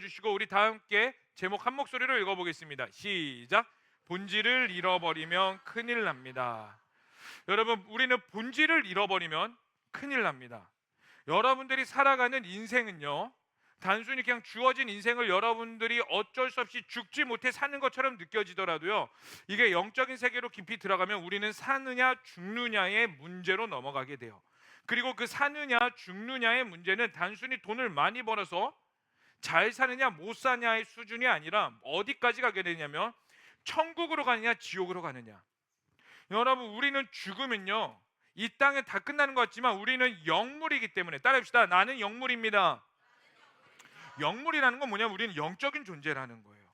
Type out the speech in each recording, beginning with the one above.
주시고 우리 다 함께 제목 한 목소리로 읽어보겠습니다. 시작. 본질을 잃어버리면 큰일 납니다. 여러분, 우리는 본질을 잃어버리면 큰일 납니다. 여러분들이 살아가는 인생은요, 단순히 그냥 주어진 인생을 여러분들이 어쩔 수 없이 죽지 못해 사는 것처럼 느껴지더라도요, 이게 영적인 세계로 깊이 들어가면 우리는 사느냐 죽느냐의 문제로 넘어가게 돼요. 그리고 그 사느냐 죽느냐의 문제는 단순히 돈을 많이 벌어서 잘 사느냐 못 사냐의 수준이 아니라 어디까지 가게 되냐면 천국으로 가느냐 지옥으로 가느냐. 여러분, 우리는 죽으면요, 이 땅에 다 끝나는 것 같지만 우리는 영물이기 때문에, 따라합시다. 나는 영물입니다. 영물이라는 건 뭐냐면 우리는 영적인 존재라는 거예요.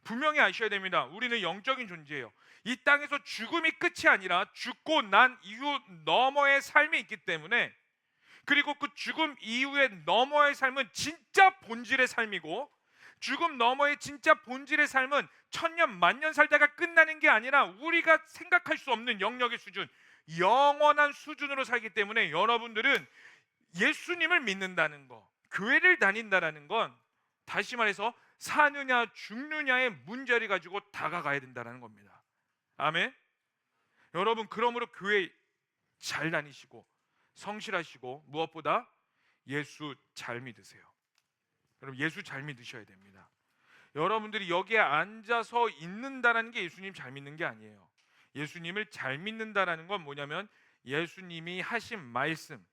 분명히 아셔야 됩니다. 우리는 영적인 존재예요. 이 땅에서 죽음이 끝이 아니라 죽고 난 이후 너머의 삶이 있기 때문에, 그리고 그 죽음 이후의 너머의 삶은 진짜 본질의 삶이고, 죽음 너머의 진짜 본질의 삶은 천년 만년 살다가 끝나는 게 아니라 우리가 생각할 수 없는 영역의 수준, 영원한 수준으로 살기 때문에 여러분들은 예수님을 믿는다는 거, 교회를 다닌다는 건 다시 말해서 사느냐 죽느냐의 문제를 가지고 다가가야 된다는 겁니다. 아멘. 여러분, 그러므로 교회 잘 다니시고 성실하시고 무엇보다 예수 잘 믿으세요. 여러분, 예수 잘 믿으셔야 됩니다. 여러분들이 여기에 앉아서 있는다라는 게 예수님 잘 믿는 게 아니에요. 예수님을 잘 믿는다라는 건 뭐냐면 예수님이 하신 말씀,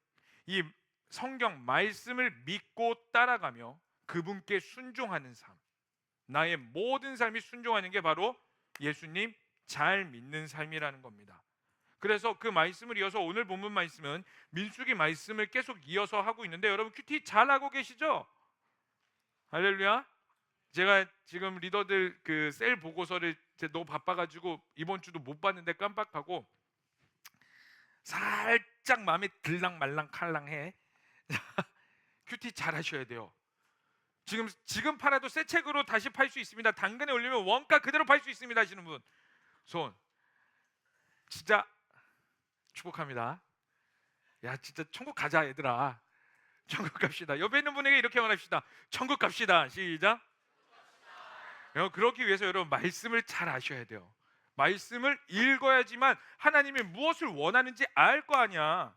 이 성경 말씀을 믿고 따라가며 그분께 순종하는 삶, 나의 모든 삶이 순종하는 게 바로 예수님 잘 믿는 삶이라는 겁니다. 그래서 그 말씀을 이어서 오늘 본문 말씀은 민수기 말씀을 계속 이어서 하고 있는데, 여러분 큐티 잘 하고 계시죠? 할렐루야. 제가 지금 리더들 그 셀 보고서를 너무 바빠가지고 이번 주도 못 봤는데 깜빡하고 살짝 마음이 들랑말랑칼랑해. 큐티 잘 하셔야 돼요. 지금 팔아도 새 책으로 다시 팔 수 있습니다. 당근에 올리면 원가 그대로 팔 수 있습니다 하시는 분 손. 진짜 축복합니다. 야, 진짜 천국 가자 얘들아. 천국 갑시다. 옆에 있는 분에게 이렇게 말합시다. 천국 갑시다. 시작. 그러기 위해서 여러분 말씀을 잘 아셔야 돼요. 말씀을 읽어야지만 하나님이 무엇을 원하는지 알 거 아니야.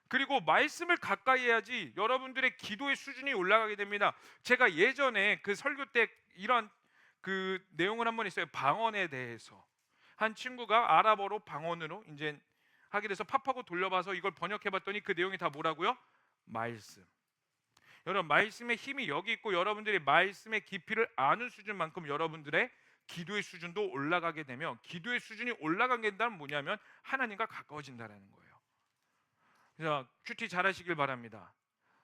그리고 말씀을 가까이 해야지 여러분들의 기도의 수준이 올라가게 됩니다. 제가 예전에 그 설교 때 이런 그 내용을 한번 했어요. 방언에 대해서. 한 친구가 아랍어로 방언으로 이제 하게 돼서 팝하고 돌려봐서 이걸 번역해봤더니 그 내용이 다 뭐라고요? 말씀. 여러분, 말씀의 힘이 여기 있고 여러분들이 말씀의 깊이를 아는 수준만큼 여러분들의 기도의 수준도 올라가게 되면, 기도의 수준이 올라가게 된다면 뭐냐면 하나님과 가까워진다는 거예요. 자, 큐티 잘하시길 바랍니다.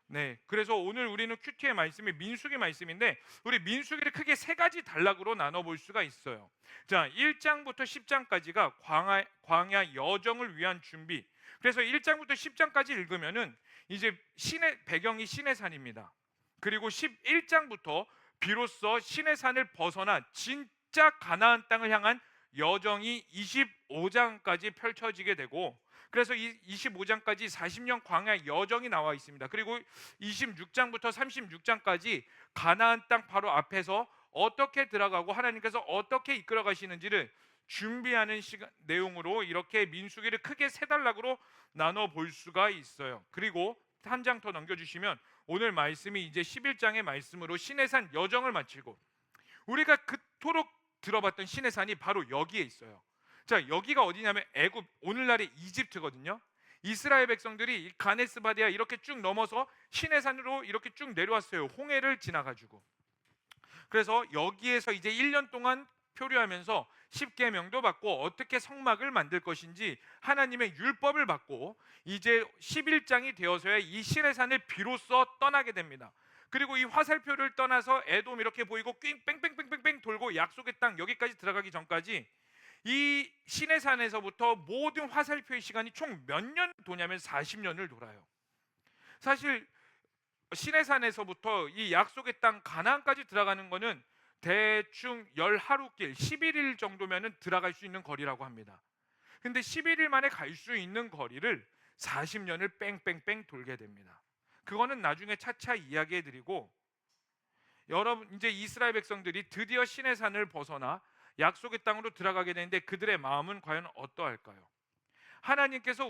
네, 그래서 오늘 우리는 큐티의 말씀이 민수기 말씀인데, 우리 민수기를 크게 세 가지 단락으로 나눠볼 수가 있어요. 자, 1장부터 10장까지가 광야 여정을 위한 준비. 그래서 1장부터 10장까지 읽으면은 이제 배경이 시내산입니다. 그리고 11장부터 비로소 시내산을 벗어나 진짜 가나안 땅을 향한 여정이 25장까지 펼쳐지게 되고, 그래서 이 25장까지 40년 광야 여정이 나와 있습니다. 그리고 26장부터 36장까지 가나안 땅 바로 앞에서 어떻게 들어가고 하나님께서 어떻게 이끌어 가시는지를 준비하는 내용으로 이렇게 민수기를 크게 세 단락으로 나눠 볼 수가 있어요. 그리고 한 장 더 넘겨주시면 오늘 말씀이 이제 11장의 말씀으로 시내산 여정을 마치고, 우리가 그토록 들어봤던 시내산이 바로 여기에 있어요. 자, 여기가 어디냐면 애굽, 오늘날의 이집트거든요. 이스라엘 백성들이 가네스 바디아 이렇게 쭉 넘어서 시내산으로 이렇게 쭉 내려왔어요. 홍해를 지나가지고. 그래서 여기에서 이제 1년 동안 표류하면서 10계명도 받고 어떻게 성막을 만들 것인지 하나님의 율법을 받고 이제 11장이 되어서야 이 시내산을 비로소 떠나게 됩니다. 그리고 이 화살표를 떠나서 에돔 이렇게 보이고 뺑뺑뺑뺑뺑 돌고 약속의 땅 여기까지 들어가기 전까지 이 시내산에서부터 모든 화살표의 시간이 총 몇 년 도냐면 40년을 돌아요. 사실 시내산에서부터 이 약속의 땅 가나안까지 들어가는 거는 대충 10하루길 11일 정도면 들어갈 수 있는 거리라고 합니다. 근데 11일 만에 갈 수 있는 거리를 40년을 뺑뺑뺑 돌게 됩니다. 그거는 나중에 차차 이야기해 드리고, 여러분, 이제 이스라엘 백성들이 드디어 시내 산을 벗어나 약속의 땅으로 들어가게 되는데 그들의 마음은 과연 어떠할까요? 하나님께서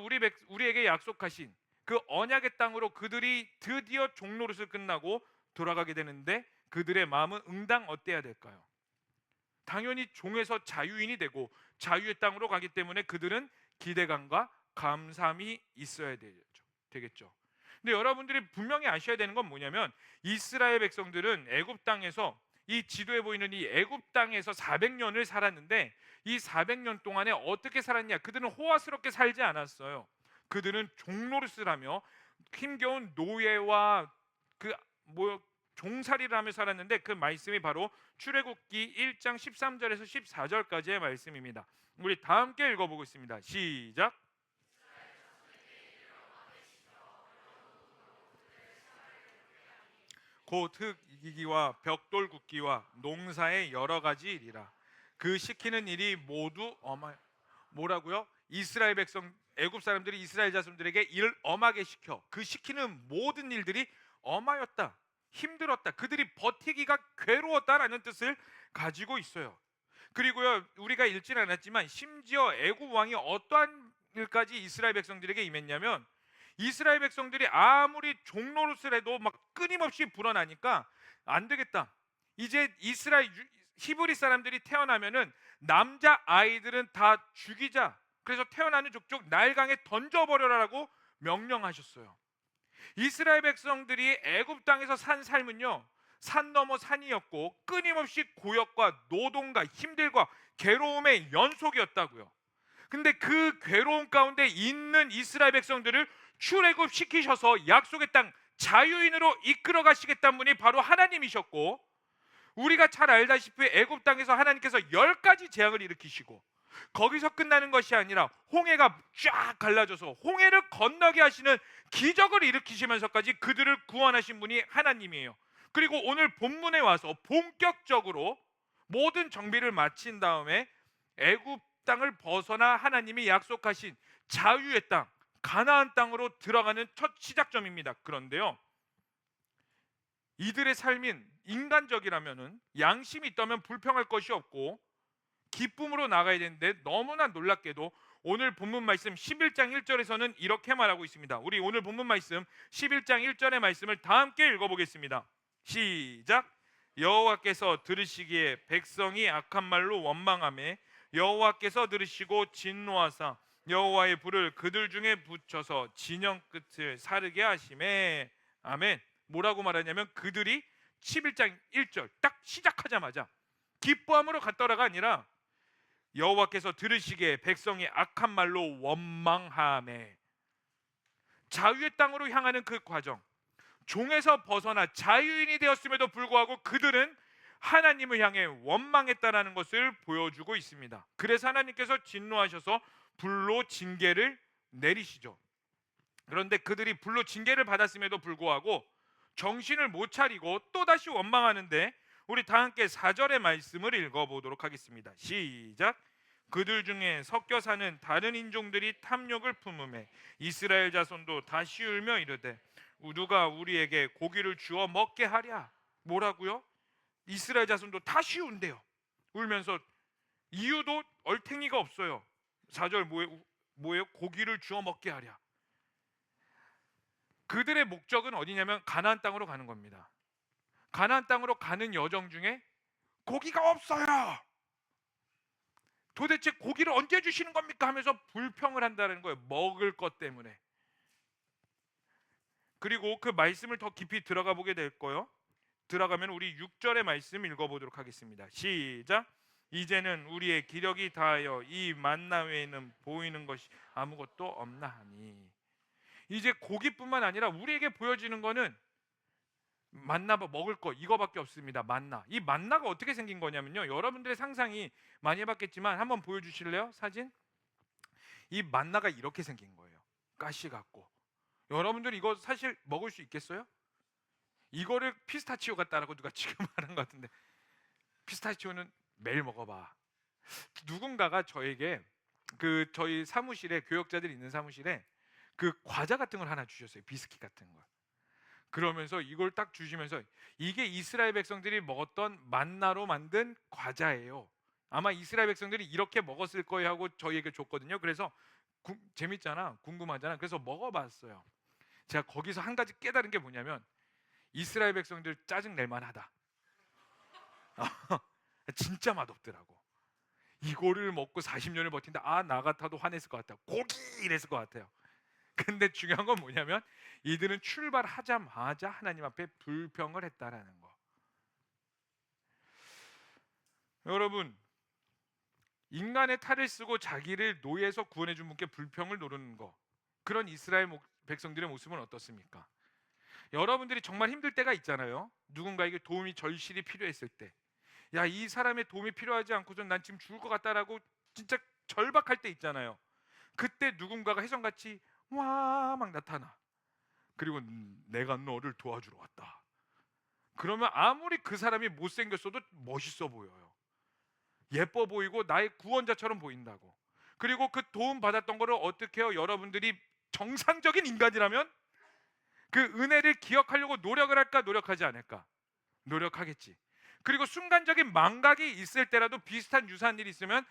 우리에게 약속하신 그 언약의 땅으로 그들이 드디어 종노릇을 끝나고 돌아가게 되는데 그들의 마음은 응당 어때야 될까요? 당연히 종에서 자유인이 되고 자유의 땅으로 가기 때문에 그들은 기대감과 감사함이 있어야 되겠죠. 근데 여러분들이 분명히 아셔야 되는 건 뭐냐면 이스라엘 백성들은 애굽 땅에서, 이 지도에 보이는 이 애굽 땅에서 400년을 살았는데 이 400년 동안에 어떻게 살았냐? 그들은 호화스럽게 살지 않았어요. 그들은 종노릇을 하며 힘겨운 노예와 뭐 종살이를 하며 살았는데 그 말씀이 바로 출애굽기 1장 13절에서 14절까지의 말씀입니다. 우리 다 함께 읽어보겠습니다. 시작. 곧 흙이기와 벽돌 굽기와 농사의 여러 가지 일이라. 그 시키는 일이 모두 뭐라고요? 이스라엘 백성, 애굽 사람들이 이스라엘 자손들에게 일을 엄하게 시켜 그 시키는 모든 일들이 엄하였다, 힘들었다, 그들이 버티기가 괴로웠다라는 뜻을 가지고 있어요. 그리고요, 우리가 읽지는 않았지만 심지어 애굽 왕이 어떠한 일까지 이스라엘 백성들에게 임했냐면, 이스라엘 백성들이 아무리 종노릇을 해도 막 끊임없이 불어나니까 안 되겠다. 이제 히브리 사람들이 태어나면은 남자 아이들은 다 죽이자. 그래서 태어나는 족족 나일강에 던져버려라라고 명령하셨어요. 이스라엘 백성들이 애굽 땅에서 산 삶은요, 산 넘어 산이었고 끊임없이 고역과 노동과 힘들과 괴로움의 연속이었다고요. 근데 그 괴로움 가운데 있는 이스라엘 백성들을 출애굽 시키셔서 약속의 땅 자유인으로 이끌어 가시겠다는 분이 바로 하나님이셨고, 우리가 잘 알다시피 애굽 땅에서 하나님께서 10가지 재앙을 일으키시고 거기서 끝나는 것이 아니라 홍해가 쫙 갈라져서 홍해를 건너게 하시는 기적을 일으키시면서까지 그들을 구원하신 분이 하나님이에요. 그리고 오늘 본문에 와서 본격적으로 모든 정비를 마친 다음에 애굽 땅을 벗어나 하나님이 약속하신 자유의 땅, 가나안 땅으로 들어가는 첫 시작점입니다. 그런데요, 이들의 삶인 인간적이라면은 양심이 있다면 불평할 것이 없고 기쁨으로 나가야 되는데, 너무나 놀랍게도 오늘 본문 말씀 11장 1절에서는 이렇게 말하고 있습니다. 우리 오늘 본문 말씀 11장 1절의 말씀을 다 함께 읽어보겠습니다. 시작. 여호와께서 들으시기에 백성이 악한 말로 원망하며 여호와께서 들으시고 진노하사 여호와의 불을 그들 중에 붙여서 진영 끝을 사르게 하시매. 아멘. 뭐라고 말하냐면 그들이 11장 1절 딱 시작하자마자 기뻐함으로 갔더라가 아니라 여호와께서 들으시기에 백성이 악한 말로 원망하매. 자유의 땅으로 향하는 그 과정, 종에서 벗어나 자유인이 되었음에도 불구하고 그들은 하나님을 향해 원망했다라는 것을 보여주고 있습니다. 그래서 하나님께서 진노하셔서 불로 징계를 내리시죠. 그런데 그들이 불로 징계를 받았음에도 불구하고 정신을 못 차리고 또다시 원망하는데, 우리 다 함께 4절의 말씀을 읽어보도록 하겠습니다. 시작. 그들 중에 섞여 사는 다른 인종들이 탐욕을 품음에 이스라엘 자손도 다시 울며 이르되 누가 우리에게 고기를 주어 먹게 하랴. 뭐라고요? 이스라엘 자손도 다시 운대요. 울면서 이유도 얼탱이가 없어요. 4절 뭐예요? 고기를 주어 먹게 하랴. 그들의 목적은 어디냐면 가나안 땅으로 가는 겁니다. 가나안 땅으로 가는 여정 중에 고기가 없어요. 도대체 고기를 언제 주시는 겁니까? 하면서 불평을 한다는 거예요. 먹을 것 때문에. 그리고 그 말씀을 더 깊이 들어가 보게 될 거예요. 들어가면 우리 6절의 말씀 읽어보도록 하겠습니다. 시작. 이제는 우리의 기력이 다하여 이 만나 외에는 보이는 것이 아무것도 없나 하니. 이제 고기뿐만 아니라 우리에게 보여지는 거는 만나 먹을 거 이거밖에 없습니다. 만나. 이 만나가 어떻게 생긴 거냐면요, 여러분들의 상상이 많이 해봤겠지만 한번 보여주실래요? 사진. 이 만나가 이렇게 생긴 거예요. 가시 같고. 여러분들 이거 사실 먹을 수 있겠어요? 이거를 피스타치오 같다라고 누가 지금 하는 것 같은데, 피스타치오는 매일 먹어봐. 누군가가 저에게 저희 사무실에, 교역자들이 있는 사무실에 그 과자 같은 걸 하나 주셨어요. 비스킷 같은 거. 그러면서 이걸 딱 주시면서 이게 이스라엘 백성들이 먹었던 만나로 만든 과자예요. 아마 이스라엘 백성들이 이렇게 먹었을 거예요 하고 저희에게 줬거든요. 그래서 재밌잖아, 궁금하잖아. 그래서 먹어봤어요. 제가 거기서 한 가지 깨달은 게 뭐냐면 이스라엘 백성들 짜증 낼 만하다. 진짜 맛없더라고. 이거를 먹고 40년을 버틴다. 나 같아도 화냈을 것 같아요. 고기 이랬을 것 같아요. 근데 중요한 건 뭐냐면 이들은 출발하자마자 하나님 앞에 불평을 했다라는 거. 여러분, 인간의 탈을 쓰고 자기를 노예에서 구원해 준 분께 불평을 노르는 거, 그런 이스라엘 백성들의 모습은 어떻습니까? 여러분들이 정말 힘들 때가 있잖아요. 누군가에게 도움이 절실히 필요했을 때, 야, 이 사람의 도움이 필요하지 않고선 난 지금 죽을 것 같다라고 진짜 절박할 때 있잖아요. 그때 누군가가 혜성같이 와 막 나타나. 그리고 내가 너를 도와주러 왔다. 그러면 아무리 그 사람이 못생겼어도 멋있어 보여요. 예뻐 보이고 나의 구원자처럼 보인다고. 그리고 그 도움 받았던 거를 어떻게 해요? 여러분들이 정상적인 인간이라면 그 은혜를 기억하려고 노력을 할까, 노력하지 않을까? 노력하겠지. 그리고 순간적인 망각이 있을 때라도 비슷한 유사한 일이 있으면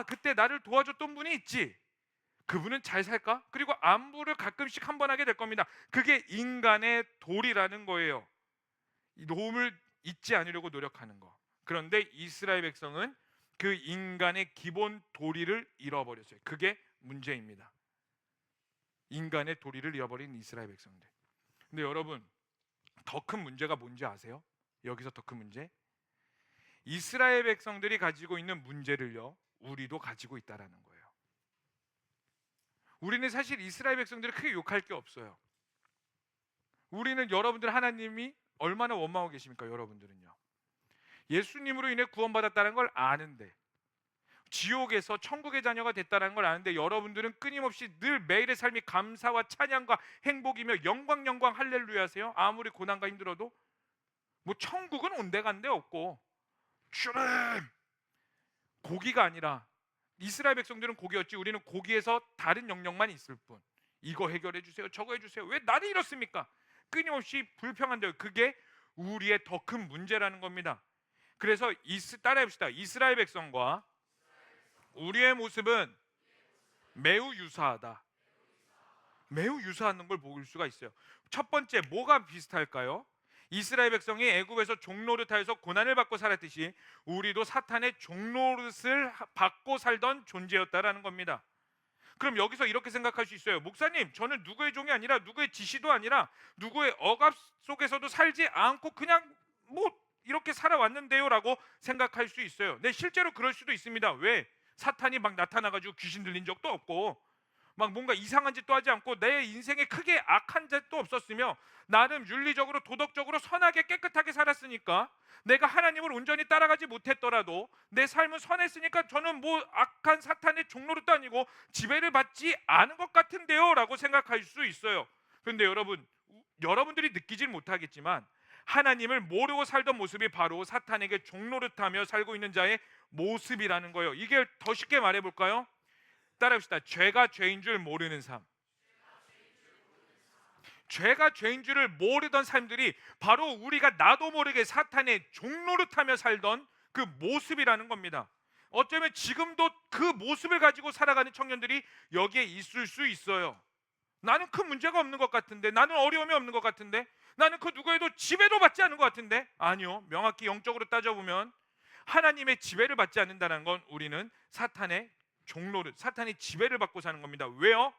그때 나를 도와줬던 분이 있지, 그분은 잘 살까? 그리고 안부를 가끔씩 한 번 하게 될 겁니다. 그게 인간의 도리라는 거예요. 이 도움을 잊지 않으려고 노력하는 거. 그런데 이스라엘 백성은 그 인간의 기본 도리를 잃어버렸어요. 그게 문제입니다. 인간의 도리를 잃어버린 이스라엘 백성들. 근데 여러분, 더 큰 문제가 뭔지 아세요? 여기서 더 큰 문제, 이스라엘 백성들이 가지고 있는 문제를요, 우리도 가지고 있다라는 거예요. 우리는 사실 이스라엘 백성들을 크게 욕할 게 없어요. 우리는 여러분들 하나님이 얼마나 원망하고 계십니까? 여러분들은요, 예수님으로 인해 구원받았다는 걸 아는데, 지옥에서 천국의 자녀가 됐다는 걸 아는데, 여러분들은 끊임없이 늘 매일의 삶이 감사와 찬양과 행복이며 영광 영광 할렐루야 하세요. 아무리 고난과 힘들어도 뭐 천국은 온데간데 없고, 주름 고기가 아니라, 이스라엘 백성들은 고기였지 우리는 고기에서 다른 영역만 있을 뿐. 이거 해결해 주세요, 저거 해주세요. 왜 나를 이렇습니까? 끊임없이 불평한대요. 그게 우리의 더 큰 문제라는 겁니다. 그래서 따라해봅시다. 이스라엘 백성과 우리의 모습은 매우 유사하다. 매우 유사한 걸 볼 수가 있어요. 첫 번째, 뭐가 비슷할까요? 이스라엘 백성이 애굽에서 종노릇하여서 고난을 받고 살았듯이 우리도 사탄의 종노릇을 받고 살던 존재였다라는 겁니다. 그럼 여기서 이렇게 생각할 수 있어요. 목사님, 저는 누구의 종이 아니라 누구의 지시도 아니라 누구의 억압 속에서도 살지 않고 그냥 뭐 이렇게 살아왔는데요 라고 생각할 수 있어요. 네, 실제로 그럴 수도 있습니다. 왜? 사탄이 막 나타나가지고 귀신 들린 적도 없고 막 뭔가 이상한 짓도 하지 않고 내 인생에 크게 악한 짓도 없었으며 나름 윤리적으로 도덕적으로 선하게 깨끗하게 살았으니까, 내가 하나님을 온전히 따라가지 못했더라도 내 삶은 선했으니까 저는 뭐 악한 사탄의 종노릇도 아니고 지배를 받지 않은 것 같은데요 라고 생각할 수 있어요. 그런데 여러분들이 느끼질 못하겠지만 하나님을 모르고 살던 모습이 바로 사탄에게 종노릇하며 살고 있는 자의 모습이라는 거예요. 이게 더 쉽게 말해볼까요? 따라합시다. 죄가 죄인 줄 모르는 삶. 죄가 죄인 줄을 모르던 삶들이 바로 우리가 나도 모르게 사탄의 종노릇하며 살던 그 모습이라는 겁니다. 어쩌면 지금도 그 모습을 가지고 살아가는 청년들이 여기에 있을 수 있어요. 나는 큰 문제가 없는 것 같은데, 나는 어려움이 없는 것 같은데, 나는 그 누구에도 지배도 받지 않는 것 같은데. 아니요, 명확히 영적으로 따져보면 하나님의 지배를 받지 않는다는 건 우리는 사탄의 종노릇, 사탄의 지배를 받고 사는 겁니다. 왜요?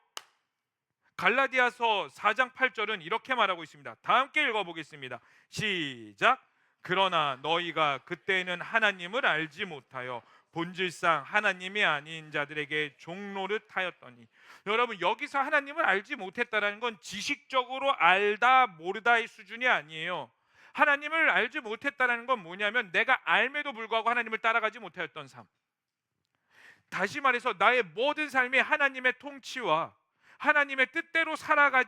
갈라디아서 4장 8절은 이렇게 말하고 있습니다. 다 함께 읽어보겠습니다. 시작. 그러나 너희가 그때는 하나님을 알지 못하여 본질상 하나님이 아닌 자들에게 종노릇하였더니. 여러분, 여기서 하나님을 알지 못했다는 건 지식적으로 알다 모르다의 수준이 아니에요. 하나님을 알지 못했다는 건 뭐냐면 내가 알매도 불구하고 하나님을 따라가지 못하였던 삶. 다시 말해서 나의 모든 삶이 하나님의 통치와 하나님의 뜻대로 살아가는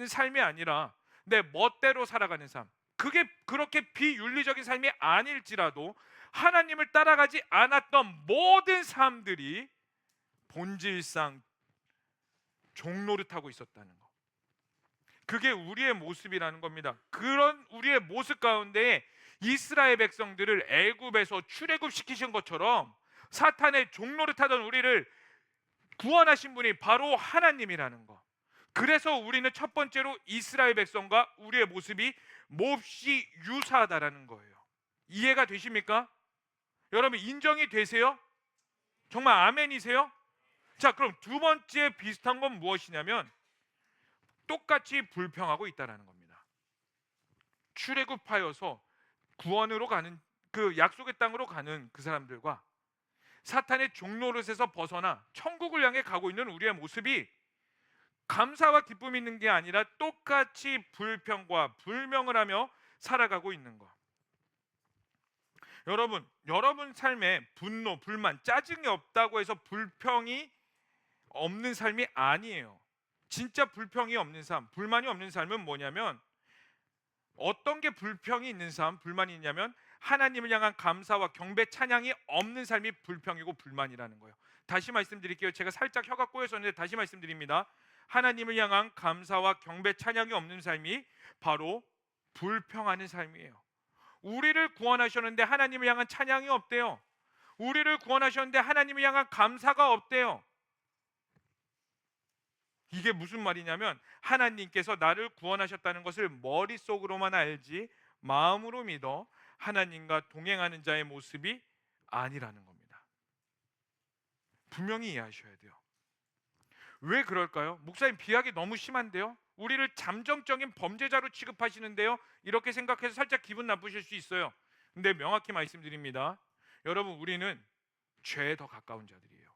삶이 아니라 내 멋대로 살아가는 삶. 그게 그렇게 비윤리적인 삶이 아닐지라도 하나님을 따라가지 않았던 모든 삶들이 본질상 종노릇하고 있었다는 거. 그게 우리의 모습이라는 겁니다. 그런 우리의 모습 가운데 이스라엘 백성들을 애굽에서 출애굽시키신 것처럼 사탄의 종노릇하던 우리를 구원하신 분이 바로 하나님이라는 거. 그래서 우리는 첫 번째로 이스라엘 백성과 우리의 모습이 몹시 유사하다라는 거예요. 이해가 되십니까? 여러분 인정이 되세요? 정말 아멘이세요? 자, 그럼 두 번째 비슷한 건 무엇이냐면 똑같이 불평하고 있다라는 겁니다. 출애굽하여서 구원으로 가는 그 약속의 땅으로 가는 그 사람들과 사탄의 종노릇에서 벗어나 천국을 향해 가고 있는 우리의 모습이 감사와 기쁨이 있는 게 아니라 똑같이 불평과 불명을 하며 살아가고 있는 것. 여러분 삶에 분노, 불만, 짜증이 없다고 해서 불평이 없는 삶이 아니에요. 진짜 불평이 없는 삶, 불만이 없는 삶은 뭐냐면 어떤 게 불평이 있는 삶, 불만이 있냐면 하나님을 향한 감사와 경배, 찬양이 없는 삶이 불평이고 불만이라는 거예요. 다시 말씀드릴게요. 제가 살짝 혀가 꼬였었는데 다시 말씀드립니다. 하나님을 향한 감사와 경배, 찬양이 없는 삶이 바로 불평하는 삶이에요. 우리를 구원하셨는데 하나님을 향한 찬양이 없대요. 우리를 구원하셨는데 하나님을 향한 감사가 없대요. 이게 무슨 말이냐면 하나님께서 나를 구원하셨다는 것을 머릿속으로만 알지 마음으로 믿어 하나님과 동행하는 자의 모습이 아니라는 겁니다. 분명히 이해하셔야 돼요. 왜 그럴까요? 목사님 비약이 너무 심한데요? 우리를 잠정적인 범죄자로 취급하시는데요? 이렇게 생각해서 살짝 기분 나쁘실 수 있어요. 근데 명확히 말씀드립니다. 여러분 우리는 죄에 더 가까운 자들이에요.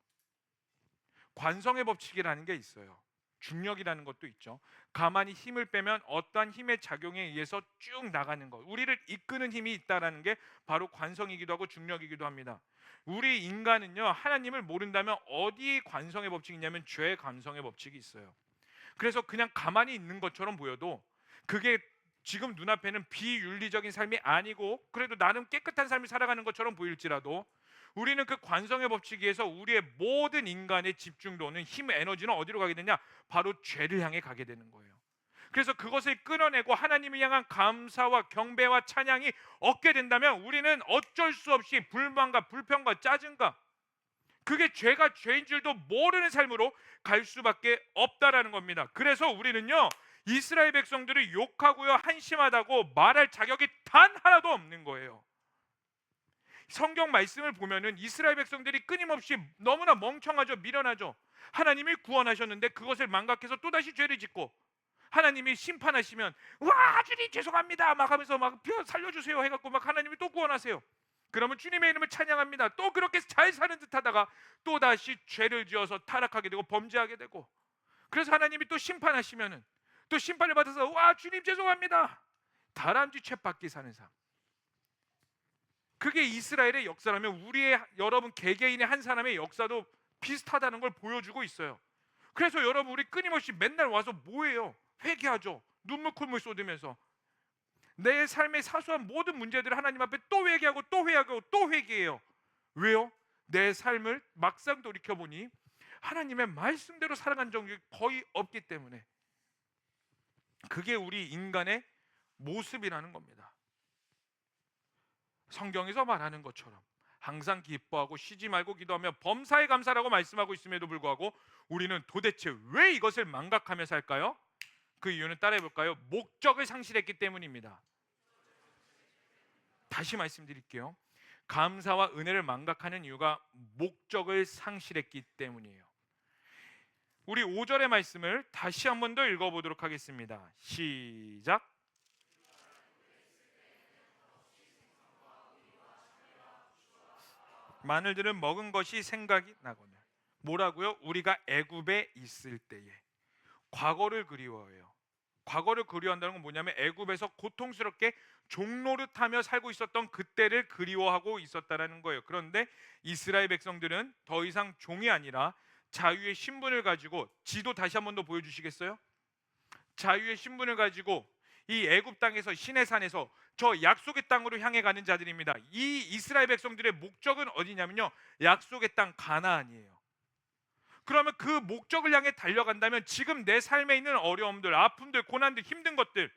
관성의 법칙이라는 게 있어요. 중력이라는 것도 있죠. 가만히 힘을 빼면 어떠한 힘의 작용에 의해서 쭉 나가는 것, 우리를 이끄는 힘이 있다라는 게 바로 관성이기도 하고 중력이기도 합니다. 우리 인간은요 하나님을 모른다면 어디 관성의 법칙이 있냐면 죄의 관성의 법칙이 있어요. 그래서 그냥 가만히 있는 것처럼 보여도 그게 지금 눈앞에는 비윤리적인 삶이 아니고 그래도 나름 깨끗한 삶을 살아가는 것처럼 보일지라도 우리는 그 관성의 법칙에 의해서 우리의 모든 인간의 집중도는 힘, 에너지는 어디로 가게 되냐? 바로 죄를 향해 가게 되는 거예요. 그래서 그것을 끊어내고 하나님을 향한 감사와 경배와 찬양이 얻게 된다면 우리는 어쩔 수 없이 불만과 불평과 짜증과 그게 죄가 죄인 줄도 모르는 삶으로 갈 수밖에 없다라는 겁니다. 그래서 우리는요 이스라엘 백성들을 욕하고요 한심하다고 말할 자격이 단 하나도 없는 거예요. 성경 말씀을 보면은 이스라엘 백성들이 끊임없이 너무나 멍청하죠. 미련하죠. 하나님이 구원하셨는데 그것을 망각해서 또다시 죄를 짓고 하나님이 심판하시면 와 주님 죄송합니다 막 하면서 막 살려주세요 해갖고 막 하나님이 또 구원하세요. 그러면 주님의 이름을 찬양합니다. 또 그렇게 잘 사는 듯 하다가 또다시 죄를 지어서 타락하게 되고 범죄하게 되고 그래서 하나님이 또 심판하시면은 또 심판을 받아서 와 주님 죄송합니다 다람쥐 쳇바퀴 사는 삶. 그게 이스라엘의 역사라면 우리의 여러분 개개인의 한 사람의 역사도 비슷하다는 걸 보여주고 있어요. 그래서 여러분 우리 끊임없이 맨날 와서 뭐해요? 회개하죠. 눈물 콧물 쏟으면서 내 삶의 사소한 모든 문제들을 하나님 앞에 또 회개하고 또 회개하고 또 회개해요. 왜요? 내 삶을 막상 돌이켜보니 하나님의 말씀대로 살아간 적이 거의 없기 때문에 그게 우리 인간의 모습이라는 겁니다. 성경에서 말하는 것처럼 항상 기뻐하고 쉬지 말고 기도하며 범사에 감사라고 말씀하고 있음에도 불구하고 우리는 도대체 왜 이것을 망각하며 살까요? 그 이유는 따라해 볼까요? 목적을 상실했기 때문입니다. 다시 말씀드릴게요. 감사와 은혜를 망각하는 이유가 목적을 상실했기 때문이에요. 우리 5절의 말씀을 다시 한 번 더 읽어보도록 하겠습니다. 시작. 마늘들은 먹은 것이 생각이 나거늘. 뭐라고요? 우리가 애굽에 있을 때에. 과거를 그리워해요. 과거를 그리워한다는 건 뭐냐면 애굽에서 고통스럽게 종노릇하며 살고 있었던 그때를 그리워하고 있었다라는 거예요. 그런데 이스라엘 백성들은 더 이상 종이 아니라 자유의 신분을 가지고, 지도 다시 한 번 더 보여주시겠어요? 자유의 신분을 가지고 이 애굽 땅에서 시내산에서 저 약속의 땅으로 향해 가는 자들입니다. 이 이스라엘 백성들의 목적은 어디냐면요, 약속의 땅 가나안이에요. 그러면 그 목적을 향해 달려간다면 지금 내 삶에 있는 어려움들, 아픔들, 고난들, 힘든 것들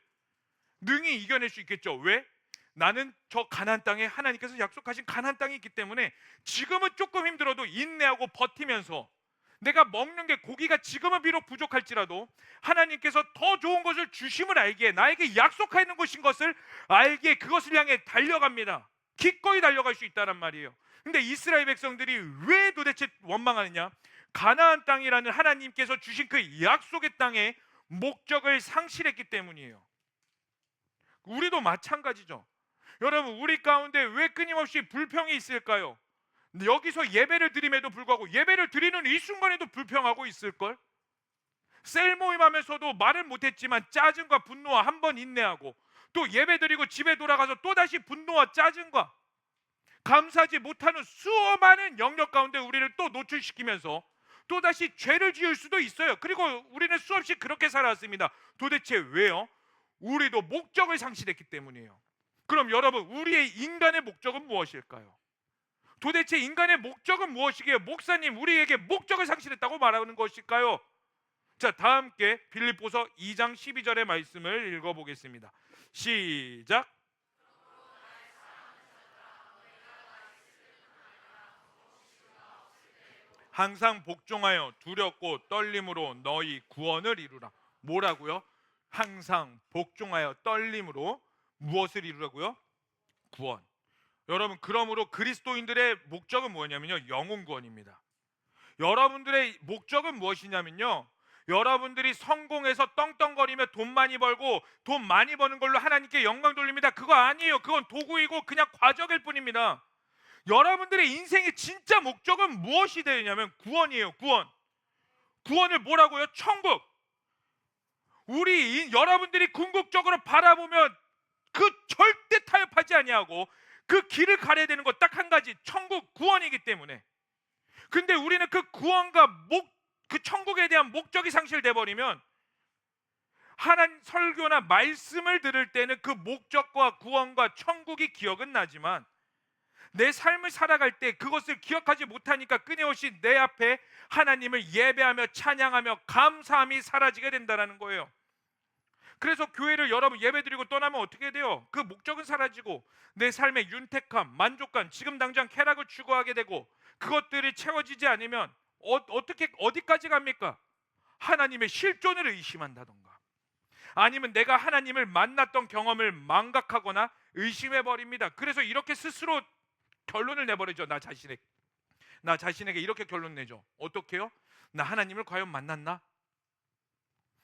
능히 이겨낼 수 있겠죠. 왜? 나는 저 가나안 땅에 하나님께서 약속하신 가나안 땅이 있기 때문에 지금은 조금 힘들어도 인내하고 버티면서 내가 먹는 게 고기가 지금은 비록 부족할지라도 하나님께서 더 좋은 것을 주심을 알기에, 나에게 약속하여 있는 것인 것을 알기에 그것을 향해 달려갑니다. 기꺼이 달려갈 수 있다란 말이에요. 근데 이스라엘 백성들이 왜 도대체 원망하느냐? 가나안 땅이라는 하나님께서 주신 그 약속의 땅의 목적을 상실했기 때문이에요. 우리도 마찬가지죠. 여러분, 우리 가운데 왜 끊임없이 불평이 있을까요? 여기서 예배를 드림에도 불구하고 예배를 드리는 이 순간에도 불평하고 있을걸? 셀 모임하면서도 말을 못했지만 짜증과 분노와 한 번 인내하고, 또 예배 드리고 집에 돌아가서 또다시 분노와 짜증과 감사하지 못하는 수많은 영역 가운데 우리를 또 노출시키면서 또다시 죄를 지을 수도 있어요. 그리고 우리는 수없이 그렇게 살아왔습니다. 도대체 왜요? 우리도 목적을 상실했기 때문이에요. 그럼 여러분, 우리의 인간의 목적은 무엇일까요? 도대체 인간의 목적은 무엇이기에 목사님 우리에게 목적을 상실했다고 말하는 것일까요? 자, 다 함께 빌립보서 2장 12절의 말씀을 읽어보겠습니다. 시작. 항상 복종하여 두렵고 떨림으로 너희 구원을 이루라. 뭐라고요? 항상 복종하여 떨림으로 무엇을 이루라고요? 구원. 여러분, 그러므로 그리스도인들의 목적은 뭐냐면요, 영혼 구원입니다. 여러분들의 목적은 무엇이냐면요, 여러분들이 성공해서 떵떵거리며 돈 많이 벌고 돈 많이 버는 걸로 하나님께 영광 돌립니다. 그거 아니에요. 그건 도구이고 그냥 과정일 뿐입니다. 여러분들의 인생의 진짜 목적은 무엇이 되냐면 구원이에요. 구원. 구원을 뭐라고요? 천국. 여러분들이 궁극적으로 바라보면 그 절대 타협하지 아니하고 그 길을 가려야 되는 것 딱 한 가지, 천국, 구원이기 때문에. 근데 우리는 그 구원과 그 천국에 대한 목적이 상실돼 버리면 하나님 설교나 말씀을 들을 때는 그 목적과 구원과 천국이 기억은 나지만 내 삶을 살아갈 때 그것을 기억하지 못하니까 끊임없이 내 앞에 하나님을 예배하며 찬양하며 감사함이 사라지게 된다는 거예요. 그래서 교회를 여러분 예배드리고 떠나면 어떻게 돼요? 그 목적은 사라지고 내 삶의 윤택함, 만족감, 지금 당장 쾌락을 추구하게 되고, 그것들이 채워지지 않으면 어디까지 갑니까? 하나님의 실존을 의심한다던가, 아니면 내가 하나님을 만났던 경험을 망각하거나 의심해 버립니다. 그래서 이렇게 스스로 결론을 내버리죠. 나 자신에게 이렇게 결론 내죠. 어떻게요? 나 하나님을 과연 만났나?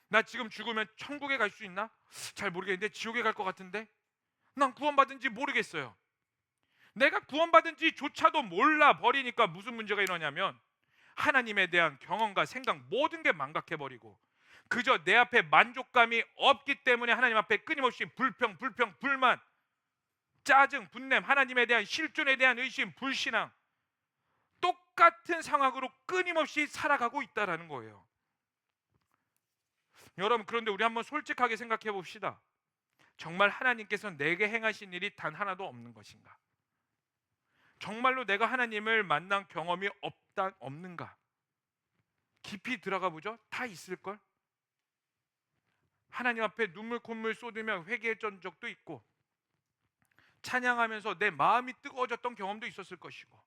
나 지금 죽으면 천국에 갈 수 있나? 잘 모르겠는데 지옥에 갈 것 같은데? 난 구원받은지 모르겠어요. 내가 구원받은지조차도 몰라 버리니까 무슨 문제가 일어나냐면 하나님에 대한 경험과 생각 모든 게 망각해버리고 그저 내 앞에 만족감이 없기 때문에 하나님 앞에 끊임없이 불평, 불만, 짜증, 분냄, 하나님에 대한 실존에 대한 의심, 불신앙, 똑같은 상황으로 끊임없이 살아가고 있다는 거예요. 여러분, 그런데 우리 한번 솔직하게 생각해 봅시다. 정말 하나님께서 내게 행하신 일이 단 하나도 없는 것인가? 정말로 내가 하나님을 만난 경험이 없는가? 깊이 들어가 보죠. 다 있을걸? 하나님 앞에 눈물 콧물 쏟으며 회개했던 적도 있고, 찬양하면서 내 마음이 뜨거워졌던 경험도 있었을 것이고,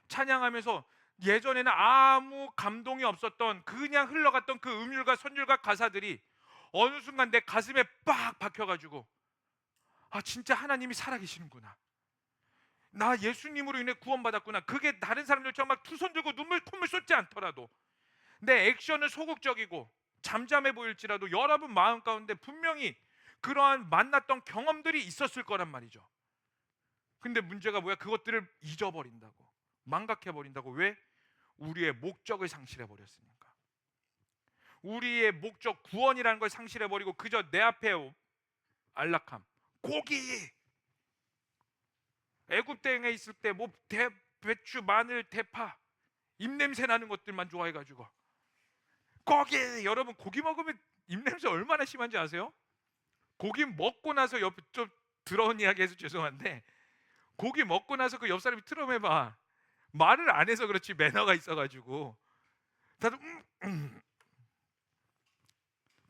찬양하면서 예전에는 아무 감동이 없었던 그냥 흘러갔던 그 음율과 선율과 가사들이 어느 순간 내 가슴에 빡 박혀가지고, 아, 진짜 하나님이 살아계시는구나, 나 예수님으로 인해 구원받았구나. 그게 다른 사람들처럼 막 두 손 들고 눈물 콧물 쏟지 않더라도, 내 액션은 소극적이고 잠잠해 보일지라도 여러분 마음 가운데 분명히 그러한 만났던 경험들이 있었을 거란 말이죠. 근데 문제가 뭐야? 그것들을 잊어버린다고, 망각해버린다고. 왜? 우리의 목적을 상실해버렸으니까. 우리의 목적, 구원이라는 걸 상실해버리고 그저 내 앞에 안락함, 고기, 애굽 땅에 있을 때 뭐 배추, 마늘, 대파, 입냄새 나는 것들만 좋아해가지고 고기, 여러분 고기 먹으면 입냄새 얼마나 심한지 아세요? 고기 먹고 나서 좀 더러운 이야기 해서 죄송한데, 고기 먹고 나서 그 옆 사람이 트럼해봐, 말을 안 해서 그렇지 매너가 있어가지고 다들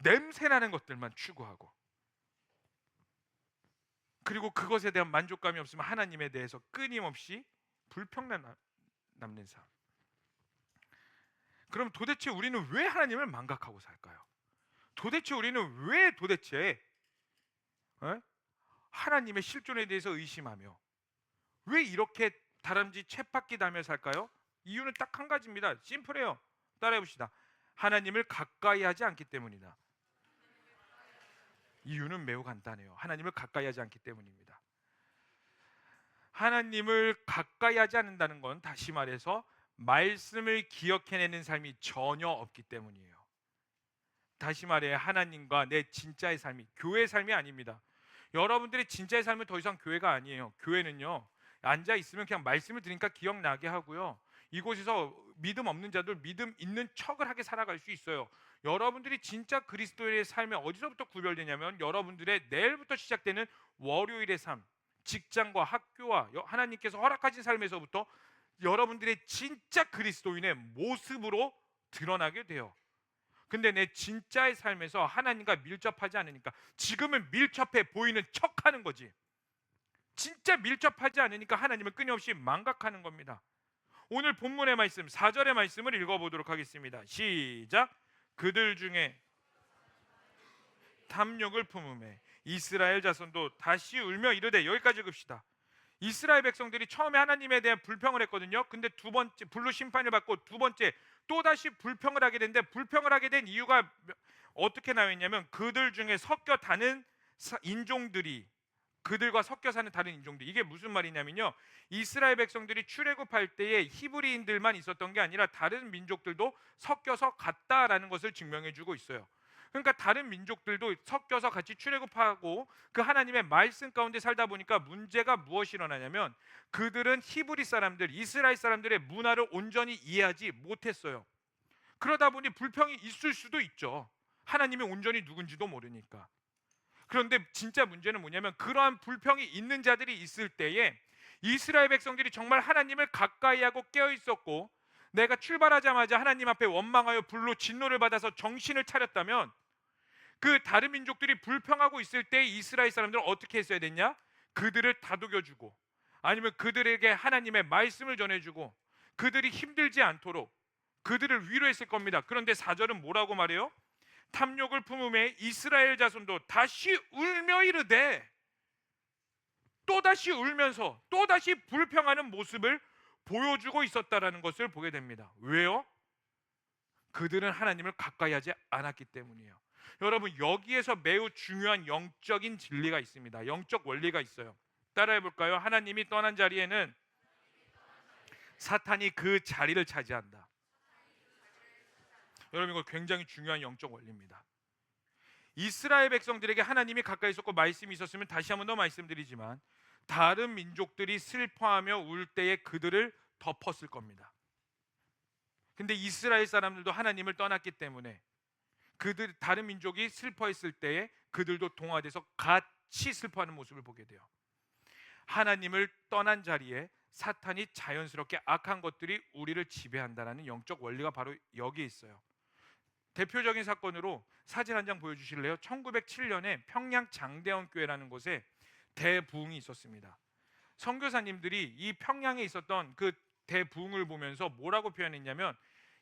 냄새나는 것들만 추구하고, 그리고 그것에 대한 만족감이 없으면 하나님에 대해서 끊임없이 불평만 남는 삶. 그럼 도대체 우리는 왜 하나님을 망각하고 살까요? 도대체 우리는 왜 도대체 하나님의 실존에 대해서 의심하며 왜 이렇게 다람쥐 쳇바퀴 달며 살까요? 이유는 딱 한 가지입니다. 심플해요. 따라해 봅시다. 하나님을 가까이 하지 않기 때문이다. 이유는 매우 간단해요. 하나님을 가까이 하지 않기 때문입니다. 하나님을 가까이 하지 않는다는 건 다시 말해서 말씀을 기억해내는 삶이 전혀 없기 때문이에요. 다시 말해 하나님과 내 진짜의 삶이 교회의 삶이 아닙니다. 여러분들의 진짜의 삶은 더 이상 교회가 아니에요. 교회는요, 앉아 있으면 그냥 말씀을 들으니까 기억나게 하고요, 이곳에서 믿음 없는 자들 믿음 있는 척을 하게 살아갈 수 있어요. 여러분들이 진짜 그리스도의 삶에 어디서부터 구별되냐면 여러분들의 내일부터 시작되는 월요일의 삶, 직장과 학교와 하나님께서 허락하신 삶에서부터 여러분들의 진짜 그리스도인의 모습으로 드러나게 돼요. 근데 내 진짜의 삶에서 하나님과 밀접하지 않으니까 지금은 밀접해 보이는 척하는 거지, 진짜 밀접하지 않으니까 하나님을 끊임없이 망각하는 겁니다. 오늘 본문의 말씀 4절의 말씀을 읽어보도록 하겠습니다. 시작. 그들 중에 탐욕을 품음에 이스라엘 자손도 다시 울며 이르되, 여기까지 읽읍시다. 이스라엘 백성들이 처음에 하나님에 대한 불평을 했거든요. 근데 두 번째 불로 심판을 받고 두 번째 또다시 불평을 하게 됐는데, 불평을 하게 된 이유가 어떻게 나와 있냐면 그들 중에 섞여 다는 인종들이, 그들과 섞여 사는 다른 인종들, 이게 무슨 말이냐면요, 이스라엘 백성들이 출애굽할 때에 히브리인들만 있었던 게 아니라 다른 민족들도 섞여서 갔다라는 것을 증명해 주고 있어요. 그러니까 다른 민족들도 섞여서 같이 출애굽하고 그 하나님의 말씀 가운데 살다 보니까 문제가 무엇이 일어나냐면 그들은 히브리 사람들, 이스라엘 사람들의 문화를 온전히 이해하지 못했어요. 그러다 보니 불평이 있을 수도 있죠. 하나님이 온전히 누군지도 모르니까. 그런데 진짜 문제는 뭐냐면 그러한 불평이 있는 자들이 있을 때에 이스라엘 백성들이 정말 하나님을 가까이 하고 깨어 있었고 내가 출발하자마자 하나님 앞에 원망하여 불로 진노를 받아서 정신을 차렸다면, 그 다른 민족들이 불평하고 있을 때 이스라엘 사람들은 어떻게 했어야 됐냐? 그들을 다독여주고 아니면 그들에게 하나님의 말씀을 전해주고 그들이 힘들지 않도록 그들을 위로했을 겁니다. 그런데 4절은 뭐라고 말해요? 탐욕을 품음에 이스라엘 자손도 다시 울며 이르되, 또다시 울면서 또다시 불평하는 모습을 보여주고 있었다라는 것을 보게 됩니다. 왜요? 그들은 하나님을 가까이 하지 않았기 때문이에요. 여러분, 여기에서 매우 중요한 영적인 진리가 있습니다. 영적 원리가 있어요. 따라해 볼까요? 하나님이 떠난 자리에는 사탄이 그 자리를 차지한다. 여러분, 이거 굉장히 중요한 영적 원리입니다. 이스라엘 백성들에게 하나님이 가까이 있었고 말씀이 있었으면, 다시 한번 더 말씀드리지만, 다른 민족들이 슬퍼하며 울 때에 그들을 덮었을 겁니다. 근데 이스라엘 사람들도 하나님을 떠났기 때문에 그들 다른 민족이 슬퍼했을 때에 그들도 동화돼서 같이 슬퍼하는 모습을 보게 돼요. 하나님을 떠난 자리에 사탄이 자연스럽게 악한 것들이 우리를 지배한다는 영적 원리가 바로 여기에 있어요. 대표적인 사건으로 사진 한 장 보여주실래요? 1907년에 평양 장대원 교회라는 곳에 대부흥이 있었습니다. 선교사님들이 이 평양에 있었던 그 대부흥을 보면서 뭐라고 표현했냐면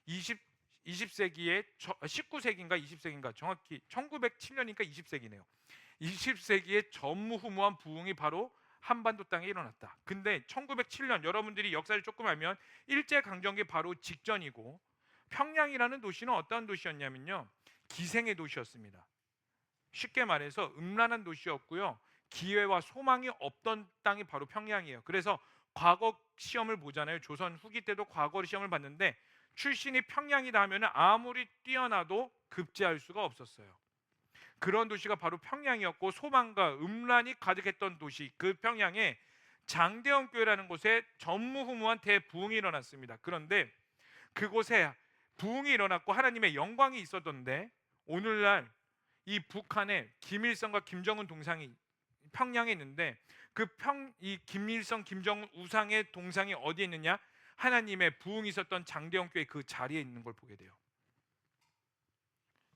20세기에 19세기인가 20세기인가, 정확히 1907년이니까 20세기네요. 20세기에 전무후무한 부흥이 바로 한반도 땅에 일어났다. 근데 1907년, 여러분들이 역사를 조금 알면 일제강점기 바로 직전이고, 평양이라는 도시는 어떠한 도시였냐면요, 기생의 도시였습니다. 쉽게 말해서 음란한 도시였고요, 기회와 소망이 없던 땅이 바로 평양이에요. 그래서 과거 시험을 보잖아요. 조선 후기 때도 과거 시험을 봤는데 출신이 평양이다 하면 아무리 뛰어나도 급제할 수가 없었어요. 그런 도시가 바로 평양이었고, 소망과 음란이 가득했던 도시, 그 평양에 장대원 교회라는 곳에 전무후무한 대부흥이 일어났습니다. 그런데 그곳에 부흥이 일어났고 하나님의 영광이 있었던데, 오늘날 이 북한에 김일성과 김정은 동상이 평양에 있는데 이 김일성 김정은 우상의 동상이 어디에 있느냐? 하나님의 부흥이 있었던 장대영 교회 그 자리에 있는 걸 보게 돼요.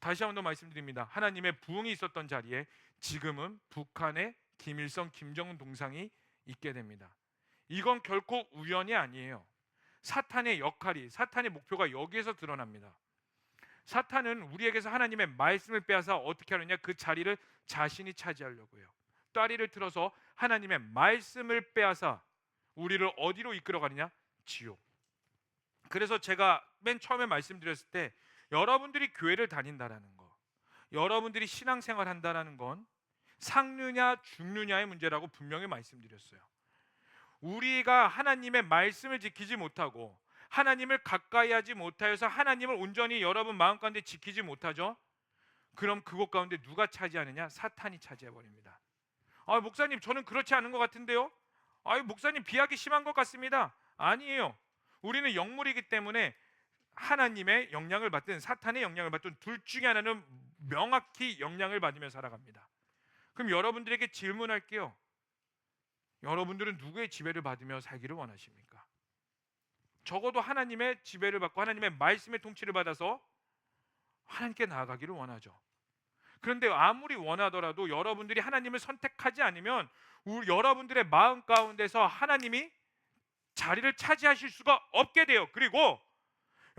다시 한 번 더 말씀드립니다. 하나님의 부흥이 있었던 자리에 지금은 북한의 김일성, 김정은 동상이 있게 됩니다. 이건 결코 우연이 아니에요. 사탄의 역할이, 사탄의 목표가 여기에서 드러납니다. 사탄은 우리에게서 하나님의 말씀을 빼앗아 어떻게 하느냐, 그 자리를 자신이 차지하려고 해요. 다리를 틀어서 하나님의 말씀을 빼앗아 우리를 어디로 이끌어가느냐? 지옥. 그래서 제가 맨 처음에 말씀드렸을 때 여러분들이 교회를 다닌다라는 거, 여러분들이 신앙생활 한다라는 건 삭느냐 죽느냐의 문제라고 분명히 말씀드렸어요. 우리가 하나님의 말씀을 지키지 못하고 하나님을 가까이 하지 못하여서 하나님을 온전히 여러분 마음 가운데 지키지 못하죠. 그럼 그곳 가운데 누가 차지하느냐? 사탄이 차지해버립니다. 목사님 저는 그렇지 않은 것 같은데요? 목사님 비하기 심한 것 같습니다. 아니에요. 우리는 영물이기 때문에 하나님의 영향을 받든 사탄의 영향을 받든 둘 중에 하나는 명확히 영향을 받으며 살아갑니다. 그럼 여러분들에게 질문할게요. 여러분들은 누구의 지배를 받으며 살기를 원하십니까? 적어도 하나님의 지배를 받고 하나님의 말씀의 통치를 받아서 하나님께 나아가기를 원하죠. 그런데 아무리 원하더라도 여러분들이 하나님을 선택하지 않으면 여러분들의 마음 가운데서 하나님이 자리를 차지하실 수가 없게 돼요. 그리고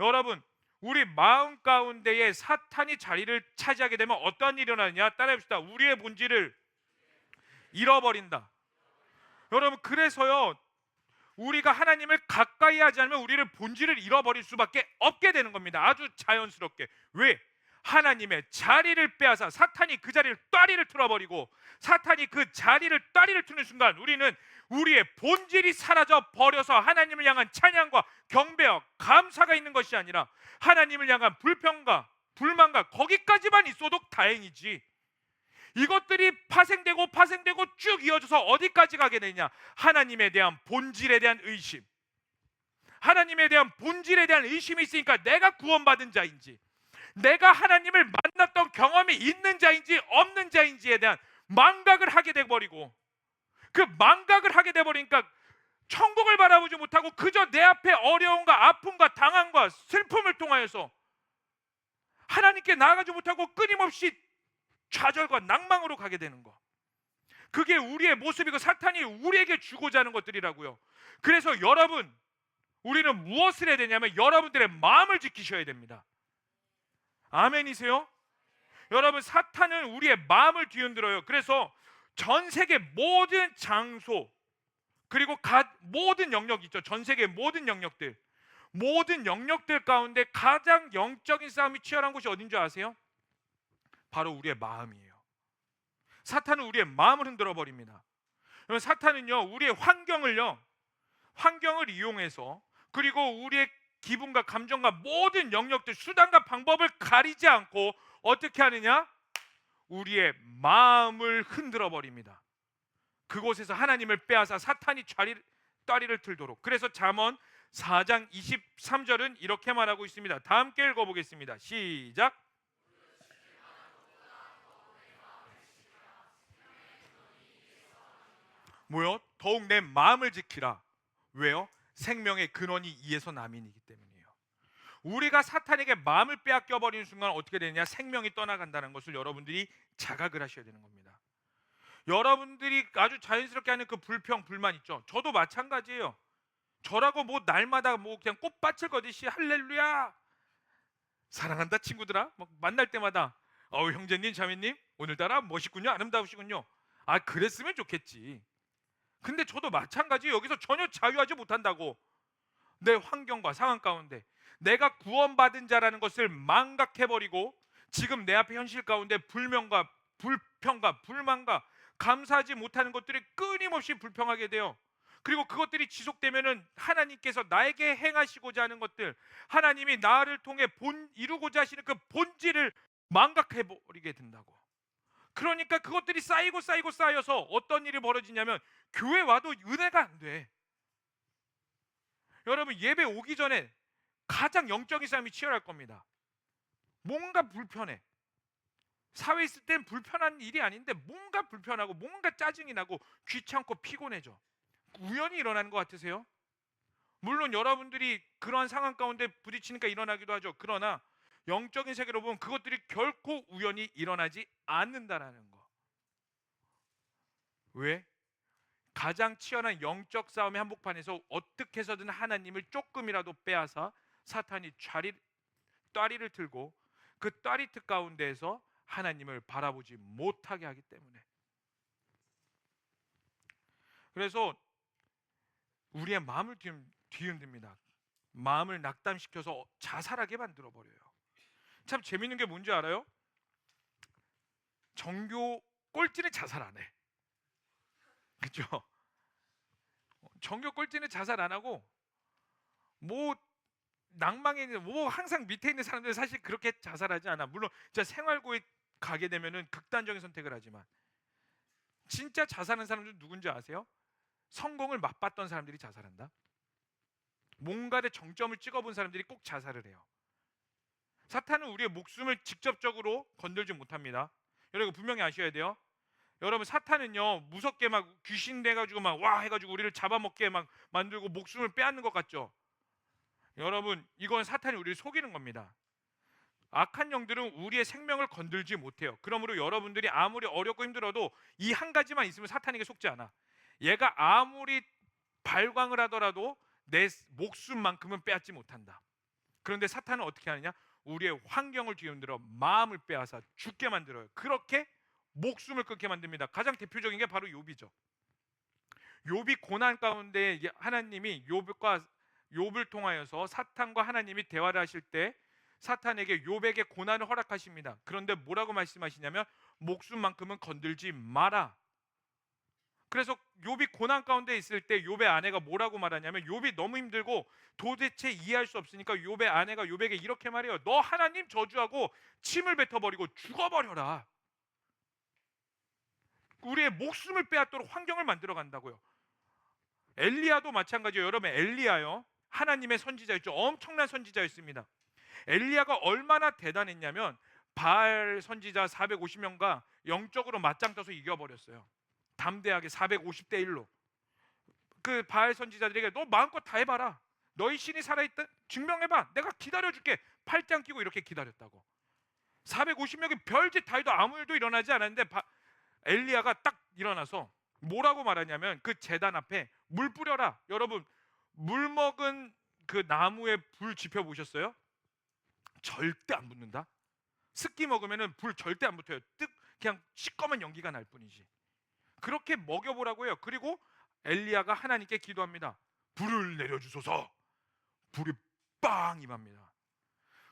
여러분, 우리 마음 가운데에 사탄이 자리를 차지하게 되면 어떠한 일이 일어나느냐? 따라해봅시다. 우리의 본질을 잃어버린다. 여러분, 그래서요, 우리가 하나님을 가까이 하지 않으면 우리를 본질을 잃어버릴 수밖에 없게 되는 겁니다. 아주 자연스럽게. 왜? 하나님의 자리를 빼앗아 사탄이 그 자리를 따리를 틀어버리고, 사탄이 그 자리를 따리를 트는 순간 우리는 우리의 본질이 사라져 버려서 하나님을 향한 찬양과 경배와 감사가 있는 것이 아니라 하나님을 향한 불평과 불만과 거기까지만 있어도 다행이지, 이것들이 파생되고 쭉 이어져서 어디까지 가게 되냐? 하나님에 대한 본질에 대한 의심, 하나님에 대한 본질에 대한 의심이 있으니까 내가 구원받은 자인지, 내가 하나님을 만났던 경험이 있는 자인지 없는 자인지에 대한 망각을 하게 돼버리고, 그 망각을 하게 돼버리니까 천국을 바라보지 못하고 그저 내 앞에 어려움과 아픔과 당함과 슬픔을 통하여서 하나님께 나아가지 못하고 끊임없이 좌절과 낭망으로 가게 되는 거, 그게 우리의 모습이고 사탄이 우리에게 주고자 하는 것들이라고요. 그래서 여러분, 우리는 무엇을 해야 되냐면 여러분들의 마음을 지키셔야 됩니다. 아멘이세요? 여러분, 사탄은 우리의 마음을 뒤흔들어요. 그래서 전 세계 모든 장소, 그리고 모든 영역 있죠. 전 세계 모든 영역들 가운데 가장 영적인 싸움이 치열한 곳이 어딘 줄 아세요? 바로 우리의 마음이에요. 사탄은 우리의 마음을 흔들어 버립니다. 사탄은요, 우리의 환경을 이용해서, 그리고 우리의 기분과 감정과 모든 영역들, 수단과 방법을 가리지 않고 어떻게 하느냐? 우리의 마음을 흔들어 버립니다. 그곳에서 하나님을 빼앗아 사탄이 다리를 틀도록. 그래서 잠언 4장 23절은 이렇게 말하고 있습니다. 다 함께 읽어보겠습니다. 시작. 뭐요? 더욱 내 마음을 지키라. 왜요? 생명의 근원이 이에서 남이기 때문이에요. 우리가 사탄에게 마음을 빼앗겨 버리는 순간 어떻게 되느냐? 생명이 떠나간다는 것을 여러분들이 자각을 하셔야 되는 겁니다. 여러분들이 아주 자연스럽게 하는 그 불평, 불만 있죠. 저도 마찬가지예요. 저라고 뭐 날마다 뭐 그냥 꽃밭을 거듯이 할렐루야 사랑한다 친구들아 막 만날 때마다 형제님 자매님 오늘따라 멋있군요, 아름다우시군요. 그랬으면 좋겠지. 근데 저도 마찬가지예요. 여기서 전혀 자유하지 못한다고. 내 환경과 상황 가운데 내가 구원받은 자라는 것을 망각해버리고 지금 내 앞에 현실 가운데 불명과 불평과 불만과 감사하지 못하는 것들이 끊임없이 불평하게 돼요. 그리고 그것들이 지속되면은 하나님께서 나에게 행하시고자 하는 것들, 하나님이 나를 통해 이루고자 하시는 그 본질을 망각해버리게 된다고. 그러니까 그것들이 쌓여서 어떤 일이 벌어지냐면 교회 와도 은혜가 안 돼. 여러분, 예배 오기 전에 가장 영적인 싸움이 치열할 겁니다. 뭔가 불편해. 사회에 있을 땐 불편한 일이 아닌데 뭔가 불편하고 뭔가 짜증이 나고 귀찮고 피곤해져. 우연히 일어나는 것 같으세요? 물론 여러분들이 그러한 상황 가운데 부딪히니까 일어나기도 하죠. 그러나 영적인 세계로 보면 그것들이 결코 우연히 일어나지 않는다라는 거. 왜? 가장 치열한 영적 싸움의 한복판에서 어떻게 해서든 하나님을 조금이라도 빼앗아 사탄이 따리를 틀고 그 따리트 가운데에서 하나님을 바라보지 못하게 하기 때문에. 그래서 우리의 마음을 뒤흔듭니다. 마음을 낙담시켜서 자살하게 만들어 버려요. 참 재밌는 게 뭔지 알아요? 정교 꼴찌는 자살 안 해. 그죠? 정교 꼴찌는 자살 안 하고 뭐 낭망에 있는 뭐 항상 밑에 있는 사람들은 사실 그렇게 자살하지 않아. 물론 진짜 생활고에 가게 되면은 극단적인 선택을 하지만 진짜 자살하는 사람들 누군지 아세요? 성공을 맛봤던 사람들이 자살한다. 뭔가의 정점을 찍어본 사람들이 꼭 자살을 해요. 사탄은 우리의 목숨을 직접적으로 건들지 못합니다. 여러분 분명히 아셔야 돼요. 여러분 사탄은요 무섭게 막 귀신 돼가지고 막 와 해가지고 우리를 잡아먹게 막 만들고 목숨을 빼앗는 것 같죠. 여러분 이건 사탄이 우리를 속이는 겁니다. 악한 영들은 우리의 생명을 건들지 못해요. 그러므로 여러분들이 아무리 어렵고 힘들어도 이 한 가지만 있으면 사탄에게 속지 않아. 얘가 아무리 발광을 하더라도 내 목숨만큼은 빼앗지 못한다. 그런데 사탄은 어떻게 하느냐? 우리의 환경을 뒤흔들어 마음을 빼앗아 죽게 만들어요. 그렇게 목숨을 끊게 만듭니다. 가장 대표적인 게 바로 욥이죠. 욥이 고난 가운데 하나님이 욥을 통하여서 사탄과 하나님이 대화를 하실 때 사탄에게 욥에게 고난을 허락하십니다. 그런데 뭐라고 말씀하시냐면 목숨만큼은 건들지 마라. 그래서 욥이 고난 가운데 있을 때 욥의 아내가 뭐라고 말하냐면 욥이 너무 힘들고 도대체 이해할 수 없으니까 욥의 아내가 욥에게 이렇게 말해요. 너 하나님 저주하고 침을 뱉어버리고 죽어버려라. 우리의 목숨을 빼앗도록 환경을 만들어 간다고요. 엘리야도 마찬가지예요. 여러분 엘리야요 하나님의 선지자였죠. 엄청난 선지자였습니다. 엘리야가 얼마나 대단했냐면 바알 선지자 450명과 영적으로 맞짱 떠서 이겨버렸어요. 담대하게 450대 1로. 그 바알 선지자들에게 너 마음껏 다 해봐라. 너희 신이 살아있다 증명해봐. 내가 기다려줄게. 팔짱 끼고 이렇게 기다렸다고. 450명이 별짓 다 해도 아무 일도 일어나지 않았는데 엘리야가 딱 일어나서 뭐라고 말하냐면 그 제단 앞에 물 뿌려라. 여러분 물 먹은 그 나무에 불 지펴 보셨어요? 절대 안 붙는다. 습기 먹으면은 불 절대 안 붙어요. 그냥 시꺼먼 연기가 날 뿐이지. 그렇게 먹여보라고 해요. 그리고 엘리야가 하나님께 기도합니다. 불을 내려주소서. 불이 빵 임합니다.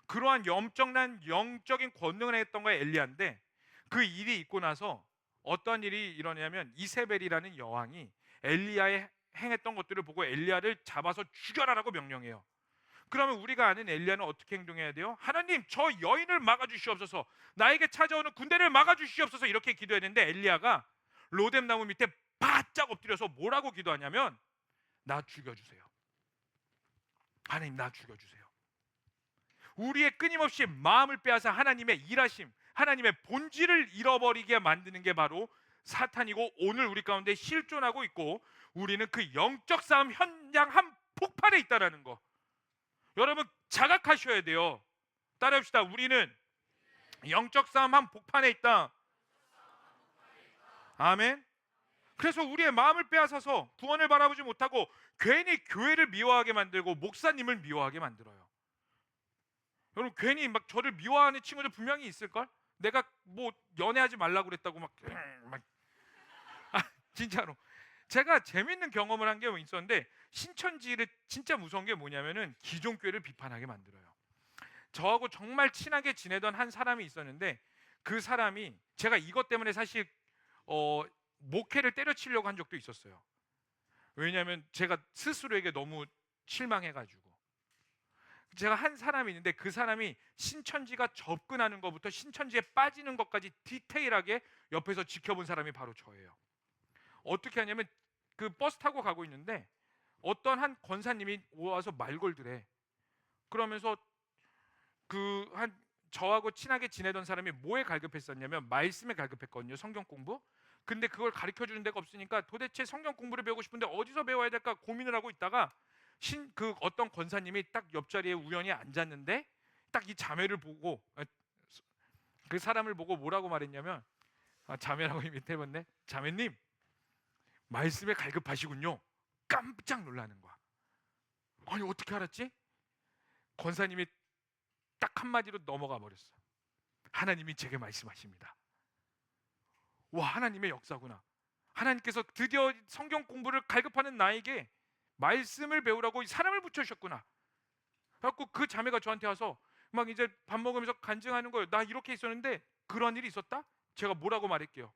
그러한 엄청난 영적인 권능을 했던 거예요 엘리야인데 그 일이 있고 나서 어떤 일이 일어나냐면 이세벨이라는 여왕이 엘리야의 행했던 것들을 보고 엘리야를 잡아서 죽여라라고 명령해요. 그러면 우리가 아는 엘리야는 어떻게 행동해야 돼요? 하나님 저 여인을 막아주시옵소서. 나에게 찾아오는 군대를 막아주시옵소서. 이렇게 기도해야 되는데 엘리야가 로뎀나무 밑에 바짝 엎드려서 뭐라고 기도하냐면 나 죽여주세요. 하나님 나 죽여주세요. 우리의 끊임없이 마음을 빼앗아 하나님의 일하심, 하나님의 본질을 잃어버리게 만드는 게 바로 사탄이고 오늘 우리 가운데 실존하고 있고 우리는 그 영적 싸움 현장 한복판에 있다는 거. 여러분 자각하셔야 돼요. 따라합시다. 우리는 영적 싸움 한복판에 있다. 아멘. 그래서 우리의 마음을 빼앗아서 구원을 바라보지 못하고 괜히 교회를 미워하게 만들고 목사님을 미워하게 만들어요. 여러분 괜히 막 저를 미워하는 친구들 분명히 있을걸? 내가 뭐 연애하지 말라고 그랬다고 막 진짜로 제가 재밌는 경험을 한 게 있었는데 신천지를 진짜 무서운 게 뭐냐면은 기존교회를 비판하게 만들어요. 저하고 정말 친하게 지내던 한 사람이 있었는데 그 사람이 제가 이것 때문에 사실 목회를 때려치려고 한 적도 있었어요. 왜냐하면 제가 스스로에게 너무 실망해가지고 제가 한 사람이 있는데 그 사람이 신천지가 접근하는 것부터 신천지에 빠지는 것까지 디테일하게 옆에서 지켜본 사람이 바로 저예요. 어떻게 하냐면 그 버스 타고 가고 있는데 어떤 한 권사님이 와서 말 걸더래. 그러면서 저하고 친하게 지내던 사람이 뭐에 갈급했었냐면 말씀에 갈급했거든요. 성경 공부. 근데 그걸 가르쳐 주는 데가 없으니까 도대체 성경 공부를 배우고 싶은데 어디서 배워야 될까 고민을 하고 있다가 그 어떤 권사님이 딱 옆자리에 우연히 앉았는데 딱 이 자매를 보고 그 사람을 보고 뭐라고 말했냐면, 자매라고 밑에 봤네. 자매님 말씀에 갈급하시군요. 깜짝 놀라는 거야. 아니 어떻게 알았지? 권사님이 딱 한마디로 넘어가 버렸어. 하나님이 제게 말씀하십니다. 와, 하나님의 역사구나. 하나님께서 드디어 성경 공부를 갈급하는 나에게 말씀을 배우라고 사람을 붙여주셨구나. 그래갖고 그 자매가 저한테 와서 막 이제 밥 먹으면서 간증하는 거예요. 나 이렇게 있었는데 그런 일이 있었다? 제가 뭐라고 말할게요?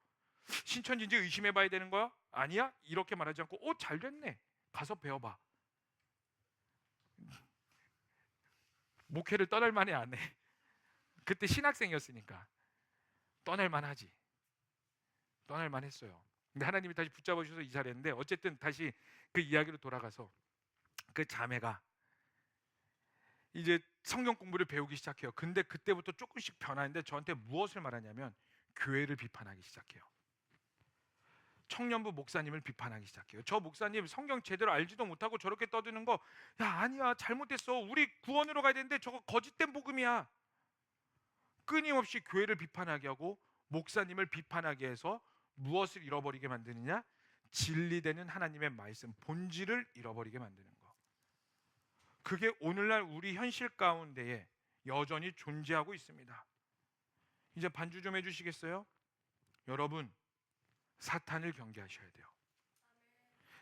신천지인지 의심해봐야 되는 거야? 아니야? 이렇게 말하지 않고 잘 됐네. 가서 배워봐. 목회를 떠날 만해 안 해? 그때 신학생이었으니까 떠날 만하지. 떠날 만했어요. 근데 하나님이 다시 붙잡아 주셔서 이사를 했는데, 어쨌든 다시 그 이야기로 돌아가서 그 자매가 이제 성경 공부를 배우기 시작해요. 근데 그때부터 조금씩 변하는데 저한테 무엇을 말하냐면 교회를 비판하기 시작해요. 청년부 목사님을 비판하기 시작해요. 저 목사님 성경 제대로 알지도 못하고 저렇게 떠드는 거, 야 아니야 잘못했어. 우리 구원으로 가야 되는데 저거 거짓된 복음이야. 끊임없이 교회를 비판하게 하고 목사님을 비판하게 해서 무엇을 잃어버리게 만드느냐? 진리되는 하나님의 말씀, 본질을 잃어버리게 만드는 거. 그게 오늘날 우리 현실 가운데에 여전히 존재하고 있습니다. 이제 반주 좀 해주시겠어요? 여러분, 사탄을 경계하셔야 돼요.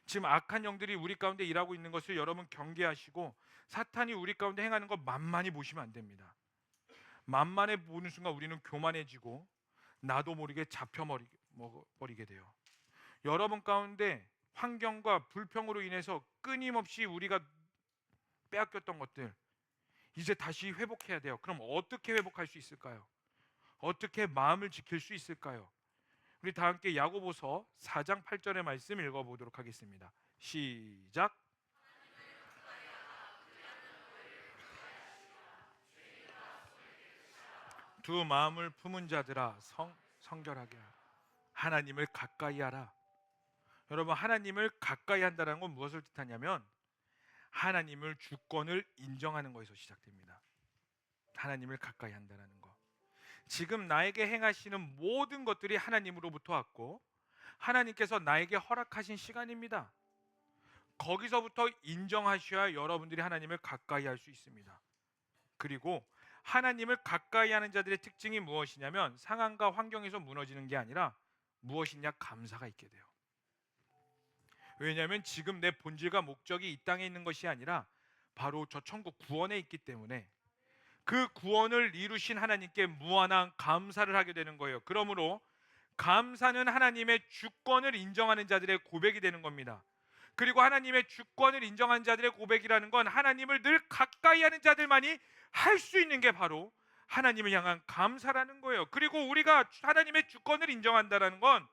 지금 악한 영들이 우리 가운데 일하고 있는 것을 여러분 경계하시고, 사탄이 우리 가운데 행하는 거 만만히 보시면 안 됩니다. 만만해 보는 순간 우리는 교만해지고 나도 모르게 잡혀버리게 돼요. 여러분 가운데 환경과 불평으로 인해서 끊임없이 우리가 빼앗겼던 것들, 이제 다시 회복해야 돼요. 그럼 어떻게 회복할 수 있을까요? 어떻게 마음을 지킬 수 있을까요? 우리 다 함께 야고보서 4장 8절의 말씀 읽어보도록 하겠습니다. 시작. 두 마음을 품은 자들아 성결하게 하라. 하나님을 가까이 하라. 여러분, 하나님을 가까이 한다는 건 무엇을 뜻하냐면 하나님을 주권을 인정하는 것에서 시작됩니다. 하나님을 가까이 한다는 거. 지금 나에게 행하시는 모든 것들이 하나님으로부터 왔고 하나님께서 나에게 허락하신 시간입니다. 거기서부터 인정하셔야 여러분들이 하나님을 가까이 할 수 있습니다. 그리고 하나님을 가까이 하는 자들의 특징이 무엇이냐면 상황과 환경에서 무너지는 게 아니라 무엇이냐? 감사가 있게 돼요. 왜냐하면 지금 내 본질과 목적이 이 땅에 있는 것이 아니라 바로 저 천국 구원에 있기 때문에 그 구원을 이루신 하나님께 무한한 감사를 하게 되는 거예요. 그러므로 감사는 하나님의 주권을 인정하는 자들의 고백이 되는 겁니다. 그리고 하나님의 주권을 인정하는 자들의 고백이라는 건 하나님을 늘 가까이 하는 자들만이 할 수 있는 게 바로 하나님을 향한 감사라는 거예요. 그리고 우리가 하나님의 주권을 인정한다는 건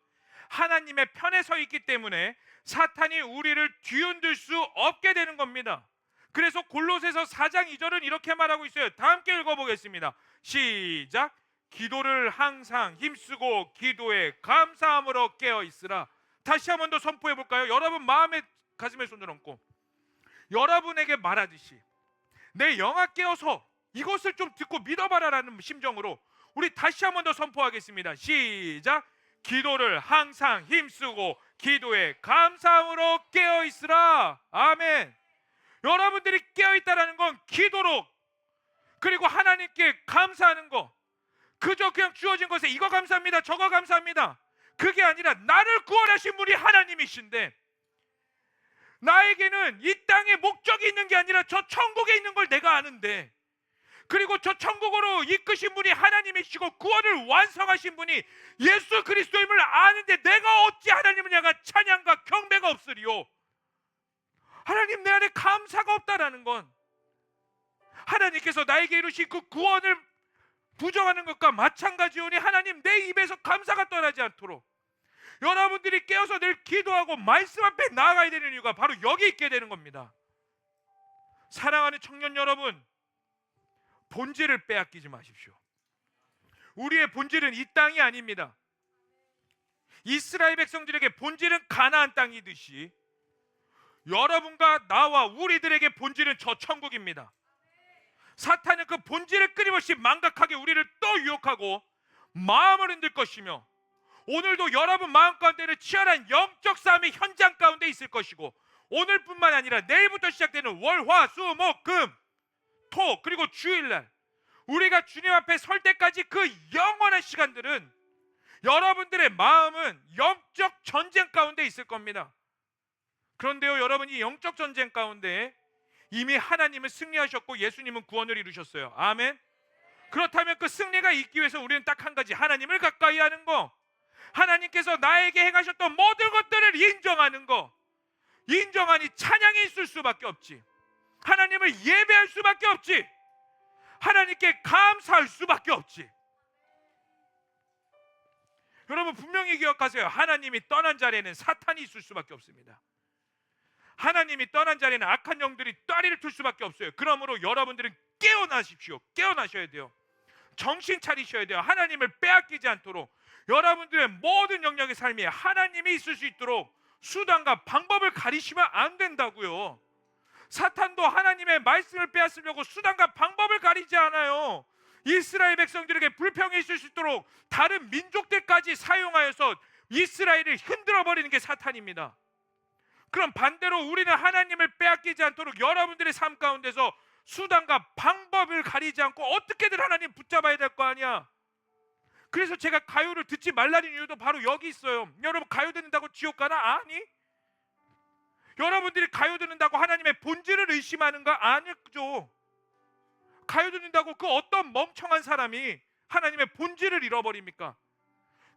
하나님의 편에 서 있기 때문에 사탄이 우리를 뒤흔들 수 없게 되는 겁니다. 그래서 골로새서 4장 2절은 이렇게 말하고 있어요. 다 함께 읽어보겠습니다. 시작. 기도를 항상 힘쓰고 기도에 감사함으로 깨어 있으라. 다시 한 번 더 선포해 볼까요? 여러분 마음에 가슴에 손을 얹고 여러분에게 말하듯이 내 영아 깨어서 이것을 좀 듣고 믿어봐라라는 심정으로 우리 다시 한 번 더 선포하겠습니다. 시작. 기도를 항상 힘쓰고 기도에 감사함으로 깨어 있으라. 아멘. 여러분들이 깨어 있다라는 건 기도로, 그리고 하나님께 감사하는 거, 그저 그냥 주어진 것에 이거 감사합니다 저거 감사합니다 그게 아니라 나를 구원하신 분이 하나님이신데 나에게는 이 땅에 목적이 있는 게 아니라 저 천국에 있는 걸 내가 아는데, 그리고 저 천국으로 이끄신 분이 하나님이시고 구원을 완성하신 분이 예수 그리스도임을 아는데 내가 어찌 하나님을 향한 찬양과 경배가 없으리요? 하나님, 내 안에 감사가 없다라는 건 하나님께서 나에게 이루신 그 구원을 부정하는 것과 마찬가지오니 하나님, 내 입에서 감사가 떠나지 않도록 여러분들이 깨어서 늘 기도하고 말씀 앞에 나아가야 되는 이유가 바로 여기 있게 되는 겁니다. 사랑하는 청년 여러분, 본질을 빼앗기지 마십시오. 우리의 본질은 이 땅이 아닙니다. 이스라엘 백성들에게 본질은 가나안 땅이듯이 여러분과 나와 우리들에게 본질은 저 천국입니다. 사탄은 그 본질을 끊임없이 망각하게 우리를 또 유혹하고 마음을 흔들 것이며, 오늘도 여러분 마음 가운데는 치열한 영적 싸움의 현장 가운데 있을 것이고, 오늘뿐만 아니라 내일부터 시작되는 월, 화, 수, 목, 금, 토, 그리고 주일날 우리가 주님 앞에 설 때까지 그 영원한 시간들은 여러분들의 마음은 영적 전쟁 가운데 있을 겁니다. 그런데요, 여러분, 이 영적 전쟁 가운데 이미 하나님은 승리하셨고 예수님은 구원을 이루셨어요. 아멘. 그렇다면 그 승리가 있기 위해서 우리는 딱 한 가지, 하나님을 가까이 하는 거, 하나님께서 나에게 행하셨던 모든 것들을 인정하는 거. 인정하니 찬양이 있을 수밖에 없지. 하나님을 예배할 수밖에 없지. 하나님께 감사할 수밖에 없지. 여러분 분명히 기억하세요. 하나님이 떠난 자리에는 사탄이 있을 수밖에 없습니다. 하나님이 떠난 자리에는 악한 영들이 따리를 틀 수밖에 없어요. 그러므로 여러분들은 깨어나십시오. 깨어나셔야 돼요. 정신 차리셔야 돼요. 하나님을 빼앗기지 않도록 여러분들의 모든 영역의 삶에 하나님이 있을 수 있도록 수단과 방법을 가리시면 안 된다고요. 사탄도 하나님의 말씀을 빼앗으려고 수단과 방법을 가리지 않아요. 이스라엘 백성들에게 불평이 있을 수 있도록 다른 민족들까지 사용하여서 이스라엘을 흔들어 버리는 게 사탄입니다. 그럼 반대로 우리는 하나님을 빼앗기지 않도록 여러분들의 삶 가운데서 수단과 방법을 가리지 않고 어떻게든 하나님 붙잡아야 될 거 아니야. 그래서 제가 가요를 듣지 말라는 이유도 바로 여기 있어요. 여러분, 가요 듣는다고 지옥 가나? 아니. 여러분들이 가요 듣는다고 하나님의 본질을 의심하는가? 아니죠. 가요 듣는다고 그 어떤 멍청한 사람이 하나님의 본질을 잃어버립니까?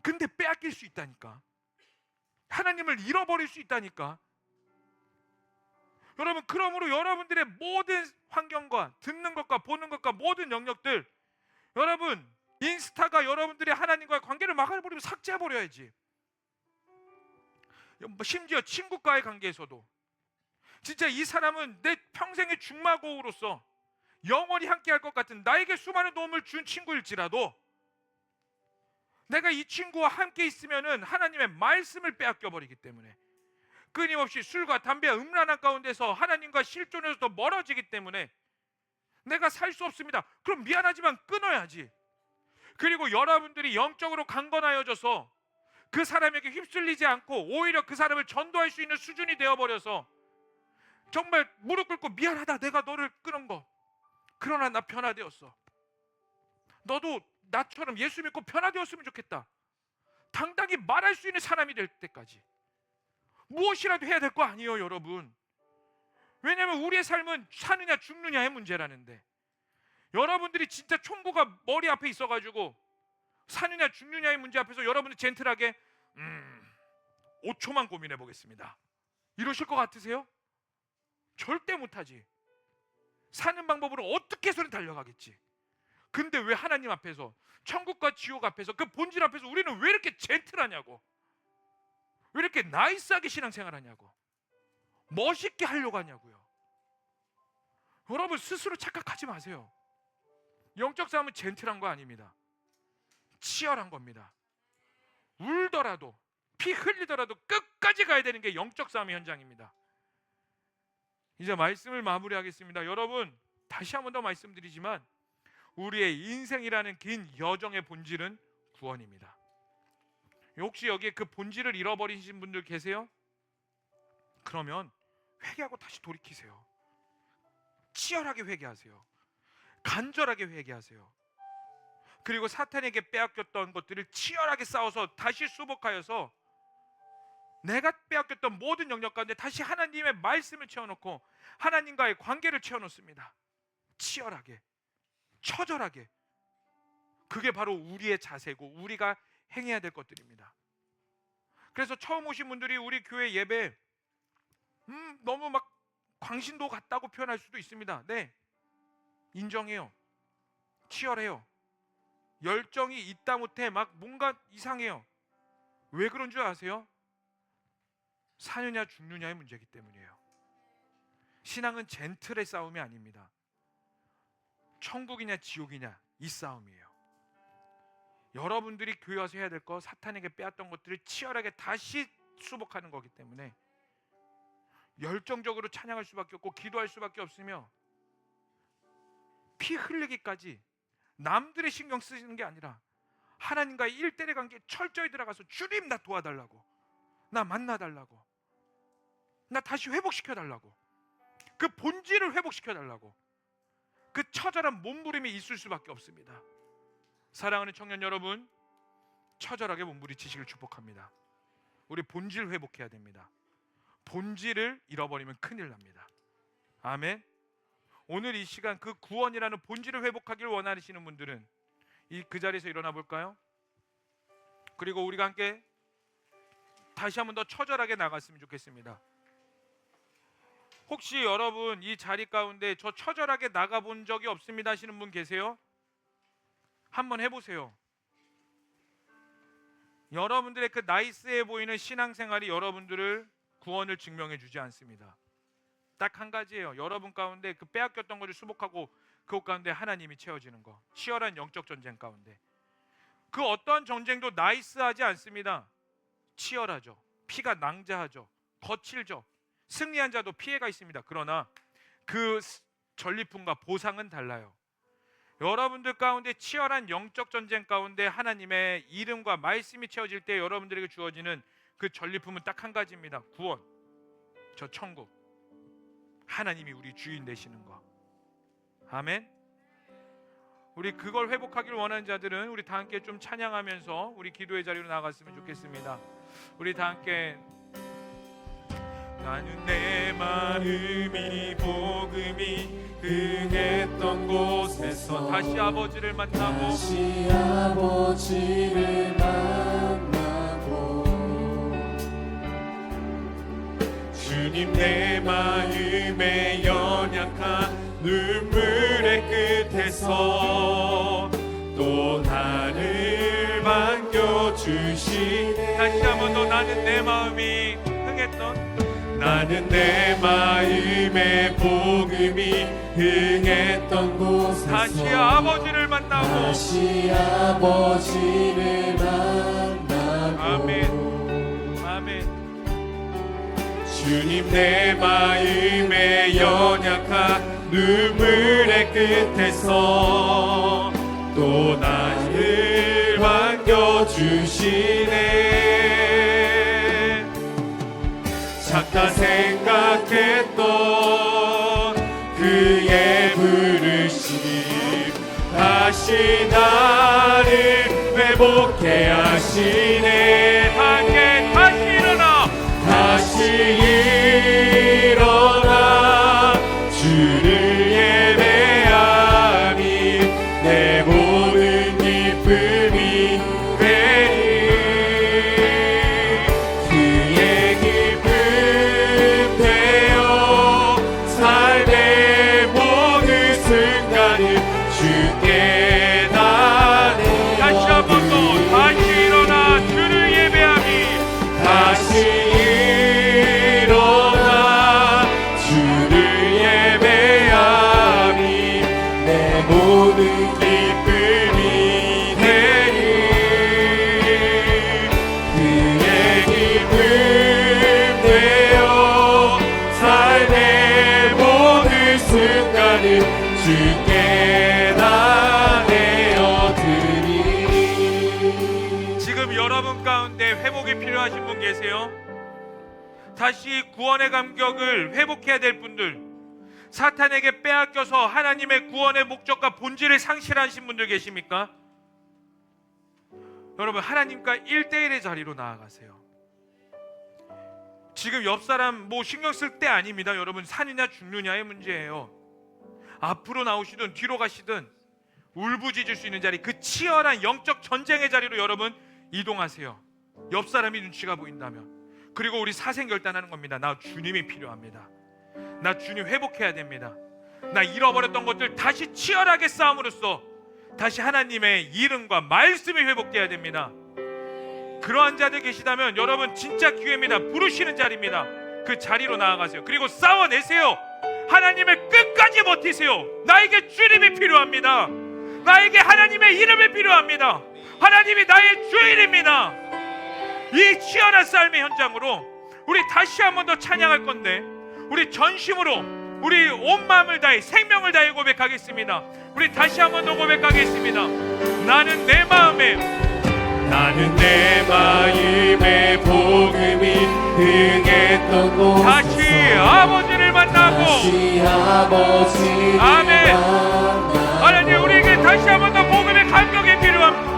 근데 빼앗길 수 있다니까. 하나님을 잃어버릴 수 있다니까. 여러분, 그러므로 여러분들의 모든 환경과 듣는 것과 보는 것과 모든 영역들, 여러분 인스타가 여러분들의 하나님과의 관계를 막아버리면 삭제해버려야지. 심지어 친구과의 관계에서도 진짜 이 사람은 내 평생의 중마고우로서 영원히 함께할 것 같은 나에게 수많은 도움을 준 친구일지라도 내가 이 친구와 함께 있으면은 하나님의 말씀을 빼앗겨 버리기 때문에, 끊임없이 술과 담배와 음란한 가운데서 하나님과 실존에서 더 멀어지기 때문에 내가 살 수 없습니다. 그럼 미안하지만 끊어야지. 그리고 여러분들이 영적으로 강건하여져서 그 사람에게 휩쓸리지 않고 오히려 그 사람을 전도할 수 있는 수준이 되어버려서 정말 무릎 꿇고 미안하다, 내가 너를 끊은 거. 그러나 나 변화되었어. 너도 나처럼 예수 믿고 변화되었으면 좋겠다. 당당히 말할 수 있는 사람이 될 때까지 무엇이라도 해야 될 거 아니에요, 여러분. 왜냐하면 우리의 삶은 사느냐 죽느냐의 문제라는데, 여러분들이 진짜 총구가 머리 앞에 있어가지고 사느냐 죽느냐의 문제 앞에서 여러분이 젠틀하게 5초만 고민해 보겠습니다, 이러실 것 같으세요? 절대 못하지. 사는 방법으로 어떻게 해서는 달려가겠지. 근데 왜 하나님 앞에서, 천국과 지옥 앞에서, 그 본질 앞에서 우리는 왜 이렇게 젠틀하냐고, 왜 이렇게 나이스하게 신앙생활하냐고, 멋있게 하려고 하냐고요. 여러분 스스로 착각하지 마세요. 영적 싸움은 젠틀한 거 아닙니다. 치열한 겁니다. 울더라도 피 흘리더라도 끝까지 가야 되는 게 영적 싸움의 현장입니다. 이제 말씀을 마무리하겠습니다. 여러분, 다시 한 번 더 말씀드리지만 우리의 인생이라는 긴 여정의 본질은 구원입니다. 혹시 여기에 그 본질을 잃어버리신 분들 계세요? 그러면 회개하고 다시 돌이키세요. 치열하게 회개하세요. 간절하게 회개하세요. 그리고 사탄에게 빼앗겼던 것들을 치열하게 싸워서 다시 수복하여서 내가 빼앗겼던 모든 영역 가운데 다시 하나님의 말씀을 채워놓고 하나님과의 관계를 채워놓습니다. 치열하게, 처절하게. 그게 바로 우리의 자세고 우리가 행해야 될 것들입니다. 그래서 처음 오신 분들이 우리 교회 예배 너무 막 광신도 같다고 표현할 수도 있습니다. 네, 인정해요. 치열해요. 열정이 있다 못해 막 뭔가 이상해요. 왜 그런 줄 아세요? 사느냐 죽느냐의 문제이기 때문이에요. 신앙은 젠틀의 싸움이 아닙니다. 천국이냐 지옥이냐 이 싸움이에요. 여러분들이 교회 와서 해야 될 거, 사탄에게 빼앗던 것들을 치열하게 다시 수복하는 거기 때문에 열정적으로 찬양할 수밖에 없고 기도할 수밖에 없으며 피 흘리기까지 남들의 신경 쓰시는 게 아니라 하나님과의 1대1 관계에 철저히 들어가서 주님 나 도와달라고, 나 만나달라고, 나 다시 회복시켜달라고, 그 본질을 회복시켜달라고, 그 처절한 몸부림이 있을 수밖에 없습니다. 사랑하는 청년 여러분, 처절하게 몸부림치시길 축복합니다. 우리 본질 회복해야 됩니다. 본질을 잃어버리면 큰일 납니다. 아멘. 오늘 이 시간 그 구원이라는 본질을 회복하기를 원하시는 분들은 그 자리에서 일어나 볼까요? 그리고 우리가 함께 다시 한번 더 처절하게 나갔으면 좋겠습니다. 혹시 여러분 이 자리 가운데 저 처절하게 나가본 적이 없습니다 하시는 분 계세요? 한번 해보세요. 여러분들의 그 나이스해 보이는 신앙생활이 여러분들을 구원을 증명해 주지 않습니다. 딱 한 가지예요. 여러분 가운데 그 빼앗겼던 것을 수복하고 그것 가운데 하나님이 채워지는 거. 치열한 영적 전쟁 가운데 그 어떠한 전쟁도 나이스하지 않습니다. 치열하죠. 피가 낭자하죠. 거칠죠. 승리한 자도 피해가 있습니다. 그러나 그 전리품과 보상은 달라요. 여러분들 가운데 치열한 영적 전쟁 가운데 하나님의 이름과 말씀이 채워질 때 여러분들에게 주어지는 그 전리품은 딱 한 가지입니다. 구원, 저 천국, 하나님이 우리 주인 되시는 거. 아멘. 우리 그걸 회복하기를 원하는 자들은 우리 다 함께 좀 찬양하면서 우리 기도의 자리로 나갔으면 좋겠습니다. 우리 다 함께 나는 내 마음이 복음이 흥했던 곳에서 다시 아버지를 만나고 다시 아버지를 만나고 주님 내 마음에 연약한 눈물의 끝에서 또 나를 반겨주시네. 다시 한번 더 나는 내 마음이 흥했던 나는 내 마음에 복음이 흥했던 곳에서 다시 아버지를 만나고 다시 아버지를 만나고 아멘. 아멘. 주님 내 마음에 연약한 눈물의 끝에서 또 나를 반겨주시네. 작다 생각했던 그의 부르심 다시 나를 회복해 하시네. 다시 일어나 다시 일어나 주를 예배하니 내 모든 기쁨이 되리. 그의 기쁨 되어 삶의 모든 순간을 주께 다내. 다시 한번 더 다시 일어나 주를 예배하니 다시 일어나 주를 예배하니 내 모든 기쁨이 되리. 그의 기쁨 되어 삶의 모든 순간을 주께 다 내어드리리. 지금 여러분 가운데 회복이 필요하신 분 계세요? 다시 구원의 감격을 회복해야 될 분들, 사탄에게 빼앗겨서 하나님의 구원의 목적과 본질을 상실하신 분들 계십니까? 여러분 하나님과 1대1의 자리로 나아가세요. 지금 옆 사람 뭐 신경 쓸 때 아닙니다. 여러분 사느냐 죽느냐의 문제예요. 앞으로 나오시든 뒤로 가시든 울부짖을 수 있는 자리, 그 치열한 영적 전쟁의 자리로 여러분 이동하세요. 옆 사람이 눈치가 보인다면. 그리고 우리 사생결단하는 겁니다. 나 주님이 필요합니다. 나 주님 회복해야 됩니다. 나 잃어버렸던 것들 다시 치열하게 싸움으로써 다시 하나님의 이름과 말씀이 회복돼야 됩니다. 그러한 자들 계시다면 여러분 진짜 기회입니다. 부르시는 자리입니다. 그 자리로 나아가세요. 그리고 싸워내세요. 하나님의 끝까지 버티세요. 나에게 주님이 필요합니다. 나에게 하나님의 이름이 필요합니다. 하나님이 나의 주인입니다. 이 치열한 삶의 현장으로 우리 다시 한 번 더 찬양할 건데 우리 전심으로 우리 온 마음을 다해 생명을 다해 고백하겠습니다. 우리 다시 한번 더 고백하겠습니다. 나는 내 마음에 복음이 흥했던 곳 다시 아버지를 만나고 다시 아버지를 아멘. 만나고 하나님 우리에게 다시 한번 더 복음의 감격이 필요합니다.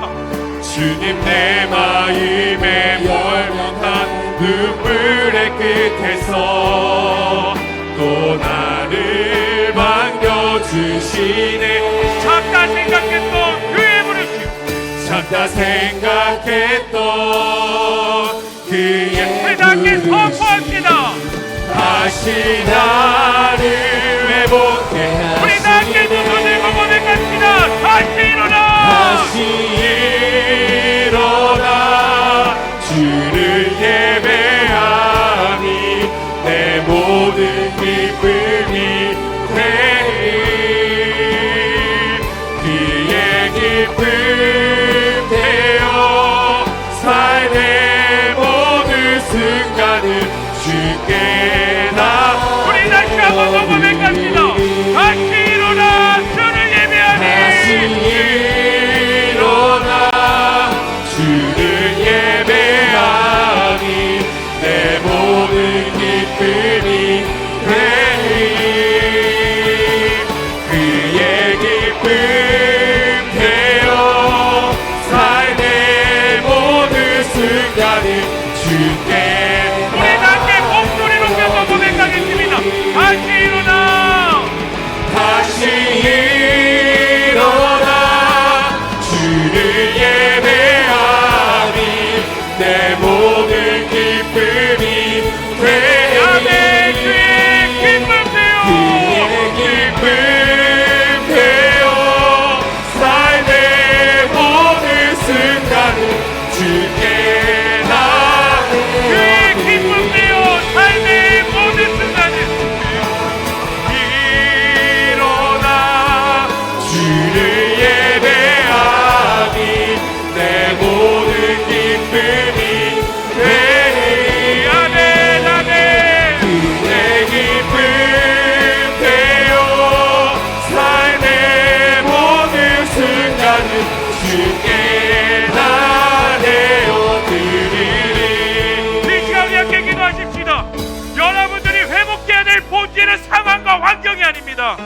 주님 내 마음에 멀못한 눈물의 끝에서 또 나를 반겨주시네. 작다 생각했던 그의 부르심 작다 생각했던 그의 우리 함께 선포합니다. 다시 나를 회복해 우리 함께 두 손 들고 고백합니다. 다시 일어나 다시 일어나 주를 예배하니 내 모든 기쁨이 되리. 그의 기쁨 되어 삶의 모든 순간을 주께 나 우리 다시 한번 더 고백합니다. 다시 일어나 주를 예배하니 일어나 주를 예배하니 내 모든 기쁨이 되리. 그의 기쁨 되어 삶의 모든 순간을 주께 우리 함께 목소리 높여서 고백하겠습니다. 다시 일어나 다시 일어나 주를 예배하니 내 모든 기쁨이 아멘. 되리. 주의 기쁨 되어 그의 기쁨 되어 삶의 모든 순간을 주께 그의 기쁨 되어 삶의 모든 순간을 일어나 주를 예배하니 내 모든 기쁨이 되리. 아멘 아멘 그의 기쁨 되어 삶의 모든 순간을 주께 다 내어드리리. 이 시간 우리 함께 기도하십시다. 여러분들이 회복해야 될 본질은 상황과 환경이 아닙니다.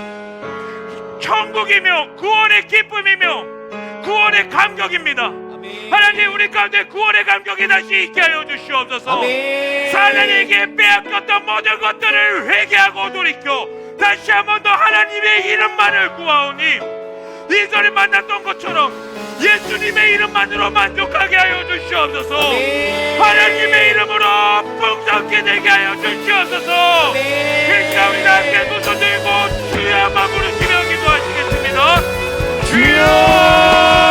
천국이며 구원의 기쁨이며 구원의 감격입니다. 하나님 우리 가운데 구원의 감격이 다시 있게 하여 주시옵소서. 사단에게 빼앗겼던 모든 것들을 회개하고 돌이켜 다시 한 번 더 하나님의 이름만을 구하오니 이전에 만났던 것처럼 예수님의 이름만으로 만족하게 하여 주시옵소서. 하나님의 이름으로 풍성케 되게 하여 주시옵소서. 이 시간 우리 함께 두 손 들고 주여 한번 부르시며 기도하시겠습니다. 주여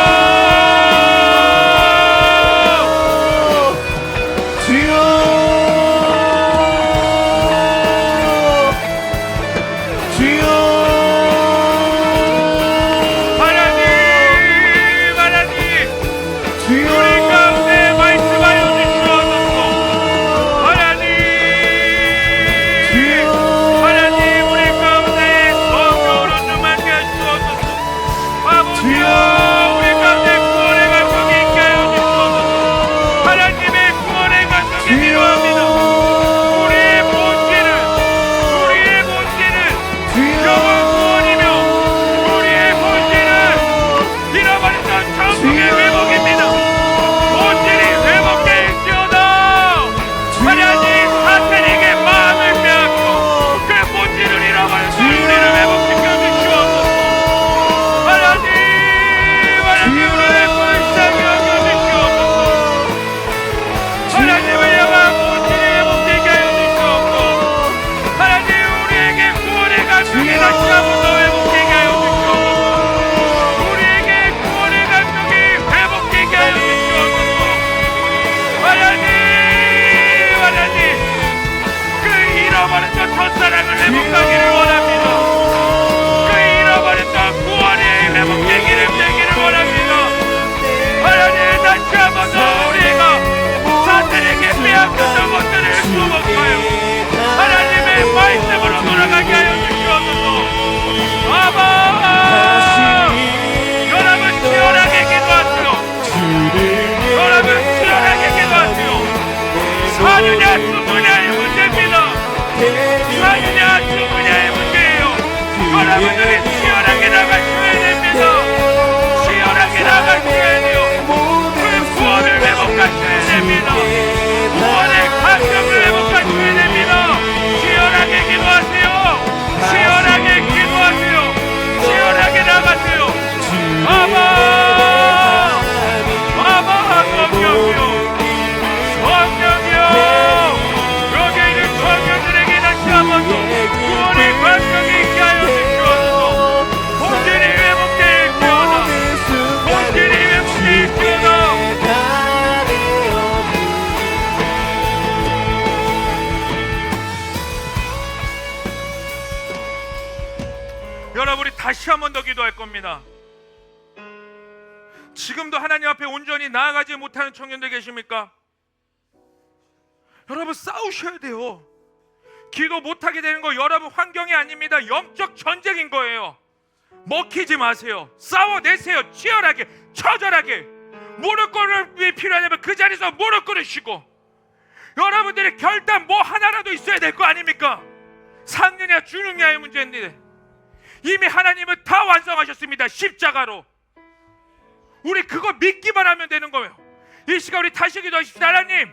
하나님의 말씀 여러분들이 치열하게 나가셔야 됩니다. 치열하게 나가셔야 돼요. 그 구원을 회복하셔야 됩니다. 구원의 감정을 회복하셔야 됩니다. 치열하게 기도하세요. 치열하게 기도하세요. 치열하게 나가세요. 아바 성령이요, 성령이요, 여기 있는 청년들에게 다시 한번 구원의 감정이 있게 하여 주시옵소서. 본질이 회복되일지어다. 본질이 회복되일지어다. 여러분이 다시 한 번 더 기도할 겁니다. 지금도 하나님 앞에 온전히 나아가지 못하는 청년들 계십니까? 여러분 싸우셔야 돼요. 기도 못하게 되는 거 여러분 환경이 아닙니다. 영적 전쟁인 거예요. 먹히지 마세요. 싸워내세요. 치열하게, 처절하게. 무릎 꿇음이 필요하다면 그 자리에서 무릎 꿇으시고, 여러분들의 결단 뭐 하나라도 있어야 될 거 아닙니까? 상느냐 주느냐의 문제인데 이미 하나님은 다 완성하셨습니다. 십자가로. 우리 그거 믿기만 하면 되는 거예요. 이 시간 우리 다시 기도하십시다. 하나님,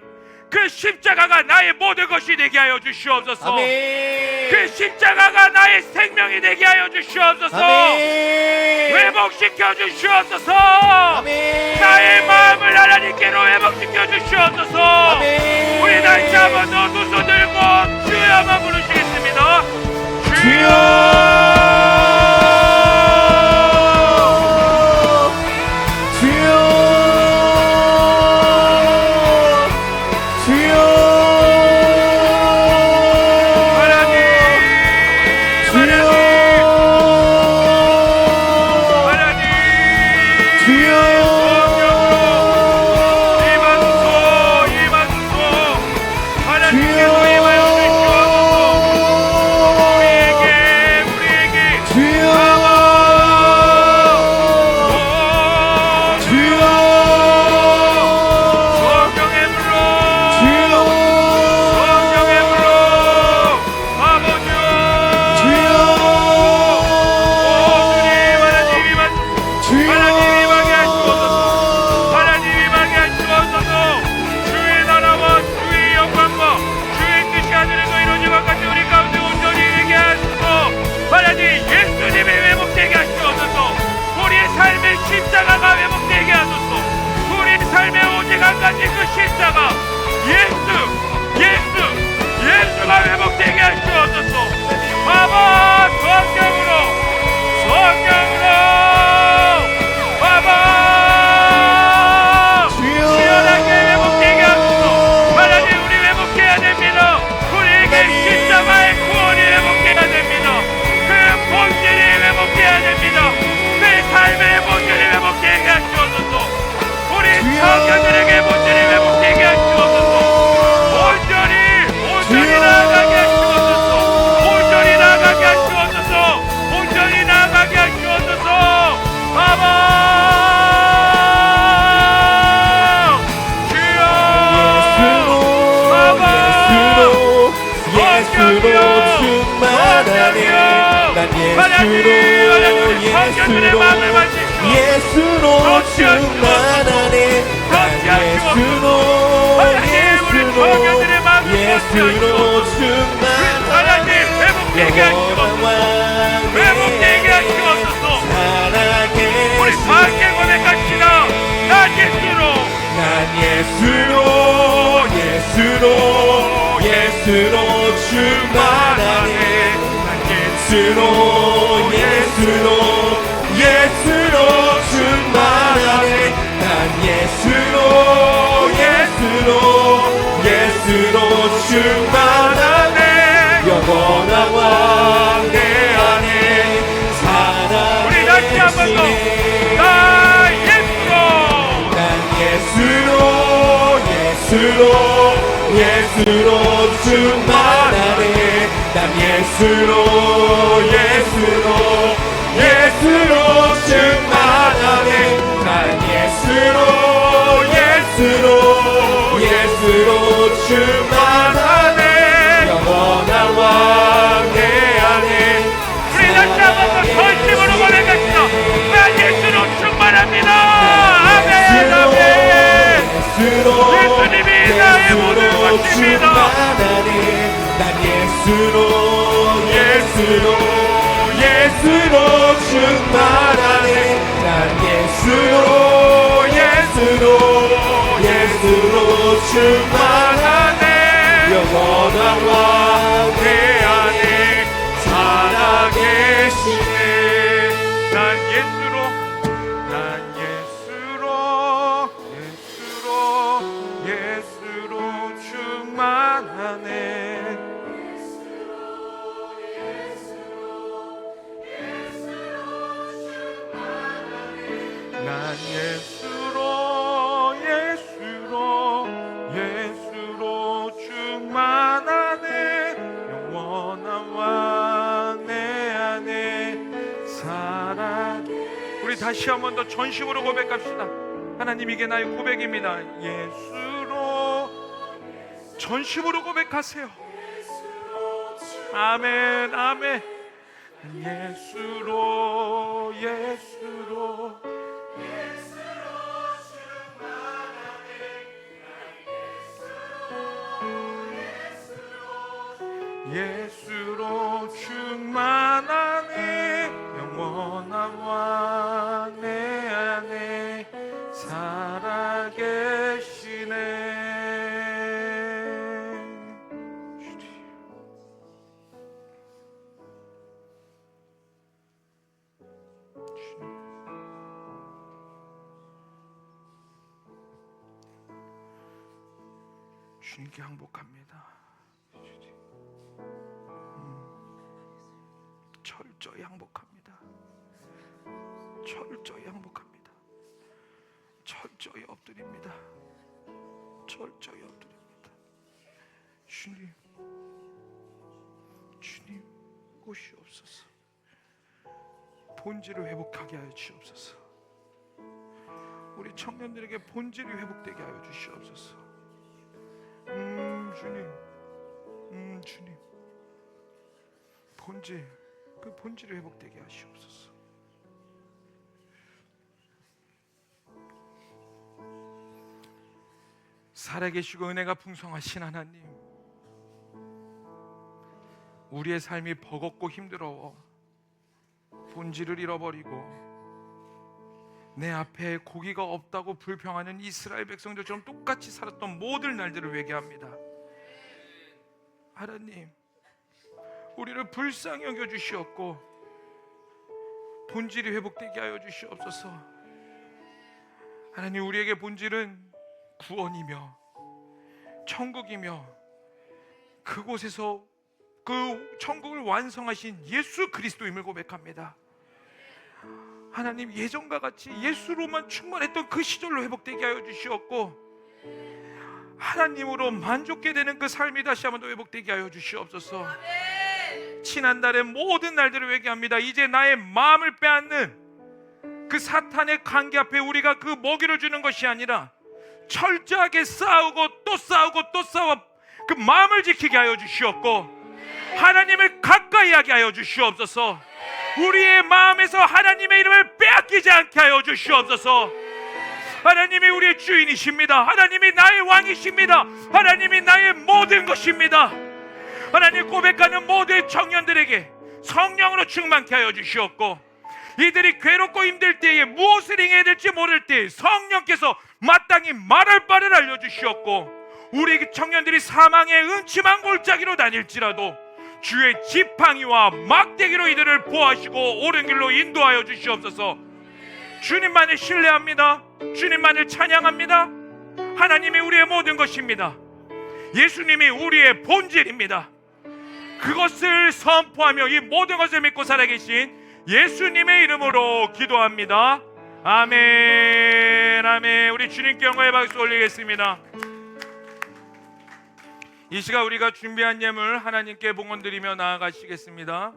그 십자가가 나의 모든 것이 되게 하여 주시옵소서. 아멘. 그 십자가가 나의 생명이 되게 하여 주시옵소서. 아멘. 회복시켜 주시옵소서. 아멘. 나의 마음을 하나님께로 회복시켜 주시옵소서. 아멘. 우리 다시 한번 더 두 손 들고 주여만 부르시겠습니다. 주여. 십자가가 회복되게 하소서. 우리 삶의 오직 한 가지 그 십자가 예수가 회복되게 하시옵소서. 아바 성령으로 아바 치열하게 회복되게 하소서. 하나님 우리 회복해야 됩니다. 우리에게 십자가의 구원이 회복해야 됩니다. 그 본질이 회복해야 됩니다. 내 삶의 본질이 회복되게 하시옵소서. 우리 청년들에게 본질이 회복되게 하시옵소서. 온전히 나아가게 하시옵소서. 온전히 나아가게 하시옵소서. 온전히 나아가게 하시옵소서. 아바 주여 아바 예수로 충만하네. 난 예수로 충만하네. 난 예수로 충만하네. 회복되게 하시옵소서. 우리 밖에 고백합시다. 난 예수로 충만하네. 예수로 충만하네. 난 예수로 충만하네. 영원한 왕 내 안에 우리 다시 한번 더. 살아계시네. 난 예수로 충만하네. 난 예수로 충만하네. 난 예수로 충만하네. 영원한 왕 내 안에 우리 다시 한번 더 예수로 충만하네. 난 예수로 충만하네. 영원한 왕 내 안에 살아계시네. 난 예수로 충만하네. 난 예수로 충만하네. 영원한 왕 내 안에 살아. 우리 다시 한 번 더 전심으로 고백합시다. 하나님, 이게 나의 고백입니다. 예수로 전심으로 고백하세요. 아멘, 아멘. 예수로 충만하네. 영원한 왕 내 안에 살아계시네. 주님께 항복합니다. 철저히 항복합니다. 철저히 항복합니다. 철저히 엎드립니다. 철저히 엎드립니다. 주님 오시옵소서. 본질을 회복하게 하여 주옵소서. 우리 청년들에게 본질이 회복되게 하여 주시옵소서. 주님 그 본질이 회복되게 하시옵소서. 살아계시고 은혜가 풍성하신 하나님, 우리의 삶이 버겁고 힘들어 본질을 잃어버리고 내 앞에 고기가 없다고 불평하는 이스라엘 백성들처럼 똑같이 살았던 모든 날들을 회개합니다. 하나님, 우리를 불쌍히 여겨 주시옵고 본질이 회복되게 하여 주시옵소서. 하나님, 우리에게 본질은 구원이며 천국이며 그곳에서 그 천국을 완성하신 예수 그리스도임을 고백합니다. 하나님, 예전과 같이 예수로만 충만했던 그 시절로 회복되게 하여 주시옵고 하나님으로 만족게 되는 그 삶이 다시 한번 더 회복되게 하여 주시옵소서. 지난달의 모든 날들을 회개합니다. 이제 나의 마음을 빼앗는 그 사탄의 관계 앞에 우리가 그 먹이를 주는 것이 아니라 철저하게 싸우고 또 싸우고 또 싸워 그 마음을 지키게 하여 주시옵고 하나님을 가까이 하게 하여 주시옵소서. 우리의 마음에서 하나님의 이름을 빼앗기지 않게 하여 주시옵소서. 하나님이 우리의 주인이십니다. 하나님이 나의 왕이십니다. 하나님이 나의 모든 것입니다. 하나님, 고백하는 모든 청년들에게 성령으로 충만케 하여 주시옵고 이들이 괴롭고 힘들 때에 무엇을 행해야 될지 모를 때 성령께서 마땅히 말할 바를 알려주시옵고 우리 청년들이 사망의 음침한 골짜기로 다닐지라도 주의 지팡이와 막대기로 이들을 보호하시고 옳은 길로 인도하여 주시옵소서. 주님만을 신뢰합니다. 주님만을 찬양합니다. 하나님이 우리의 모든 것입니다. 예수님이 우리의 본질입니다. 그것을 선포하며 이 모든 것을 믿고 살아계신 예수님의 이름으로 기도합니다. 아멘, 아멘. 우리 주님께 영광의 박수 올리겠습니다. 이 시간 우리가 준비한 예물 하나님께 봉헌드리며 나아가시겠습니다.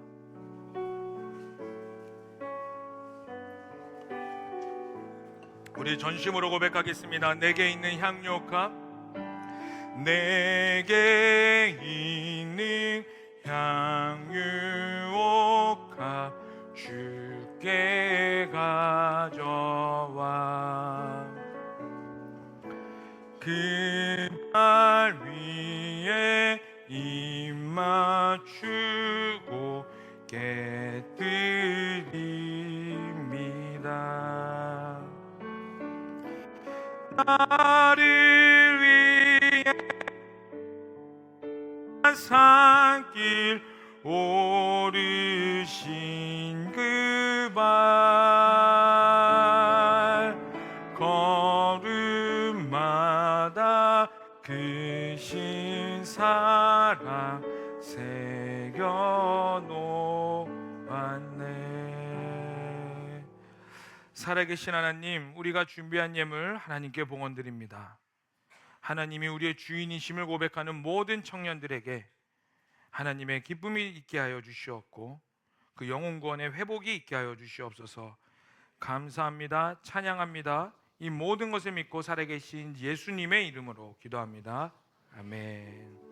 우리 전심으로 고백하겠습니다. 내게 있는 향유옥합, 내게 있는 향유옥합 주께 가져와 그날 위에 입 맞추고 주께 드립니다. 나를 위해 산길 오르신 그 발 걸음마다 크신 사랑 새겨놓았네. 살아계신 하나님, 우리가 준비한 예물 하나님께 봉헌드립니다. 하나님이 우리의 주인이심을 고백하는 모든 청년들에게 하나님의 기쁨이 있게 하여 주시옵고 그 영혼 구원의 회복이 있게 하여 주시옵소서. 감사합니다. 찬양합니다. 이 모든 것을 믿고 살아계신 예수님의 이름으로 기도합니다. 아멘.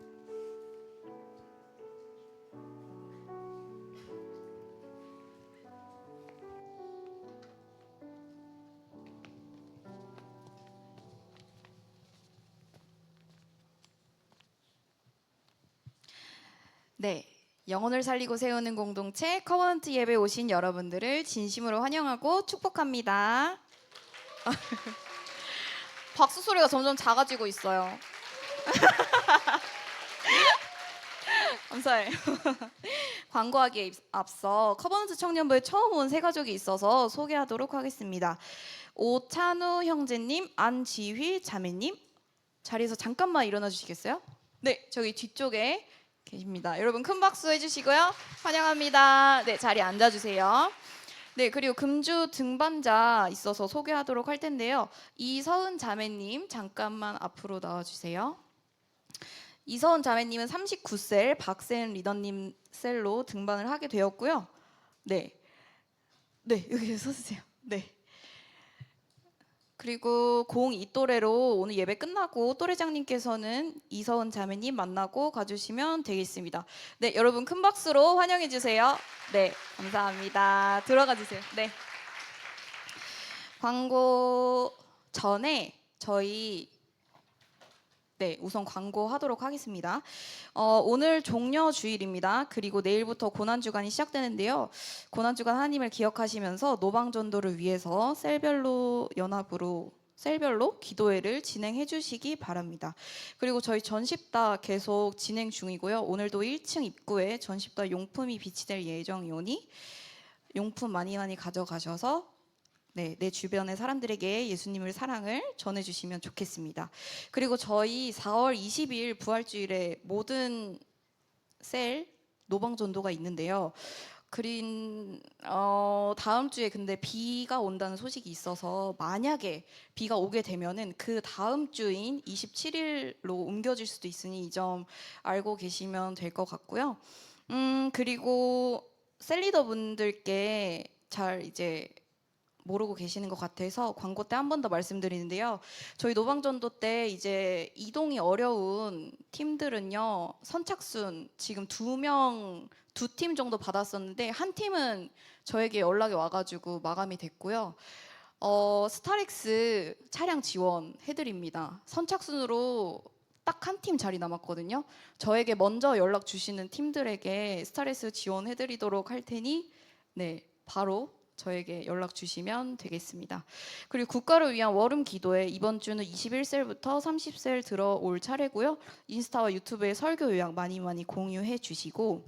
네, 영혼을 살리고 세우는 공동체 커버넌트 예배 오신 여러분들을 진심으로 환영하고 축복합니다. 박수 소리가 점점 작아지고 있어요. 감사해요. 광고하기에 앞서 커버넌트 청년부에 처음 온 새 가족이 있어서 소개하도록 하겠습니다. 오찬우 형제님, 안지휘 자매님, 자리에서 잠깐만 일어나 주시겠어요? 네, 저기 뒤쪽에 계십니다. 여러분 큰 박수 해주시고요. 환영합니다. 네, 자리에 앉아주세요. 네, 그리고 금주 등반자 있어서 소개하도록 할 텐데요. 이서은 자매님 잠깐만 앞으로 나와주세요. 이서은 자매님은 39셀, 박세은 리더님 셀로 등반을 하게 되었고요. 네, 여기 서주세요. 네. 그리고 02또래로 오늘 예배 끝나고 또래장님께서는 이서은 자매님 만나고 가주시면 되겠습니다. 네, 여러분 큰 박수로 환영해 주세요. 네, 감사합니다. 들어가 주세요. 네. 광고 전에 저희 우선 광고하도록 하겠습니다. 오늘 종려 주일입니다. 그리고 내일부터 고난주간이 시작되는데요. 고난주간 하나님을 기억하시면서 노방전도를 위해서 셀별로 기도회를 진행해 주시기 바랍니다. 그리고 저희 전십다 계속 진행 중이고요. 오늘도 1층 입구에 전십다 용품이 비치될 예정이오니 용품 많이 가져가셔서 내 주변의 사람들에게 예수님의 사랑을 전해주시면 좋겠습니다. 그리고 저희 4월 22일 부활주일에 모든 셀 노방전도가 있는데요. 다음 주에 근데 비가 온다는 소식이 있어서 만약에 비가 오게 되면은 그 다음 주인 27일로 옮겨질 수도 있으니 이 점 알고 계시면 될 것 같고요. 그리고 셀리더 분들께 잘 이제 모르고 계시는 것 같아서 광고 때 한 번 더 말씀드리는데요. 저희 노방전도 때 이제 이동이 어려운 팀들은요, 선착순 지금 2팀 정도 받았었는데 한 팀은 저에게 연락이 와가지고 마감이 됐고요. 스타렉스 차량 지원 해드립니다. 선착순으로 딱 한 팀 자리 남았거든요. 저에게 먼저 연락 주시는 팀들에게 스타렉스 지원해드리도록 할 테니 바로 저에게 연락 주시면 되겠습니다. 그리고 국가를 위한 월음 기도회 이번 주는 21셀부터 30셀 들어올 차례고요. 인스타와 유튜브에 설교 요약 많이 공유해 주시고,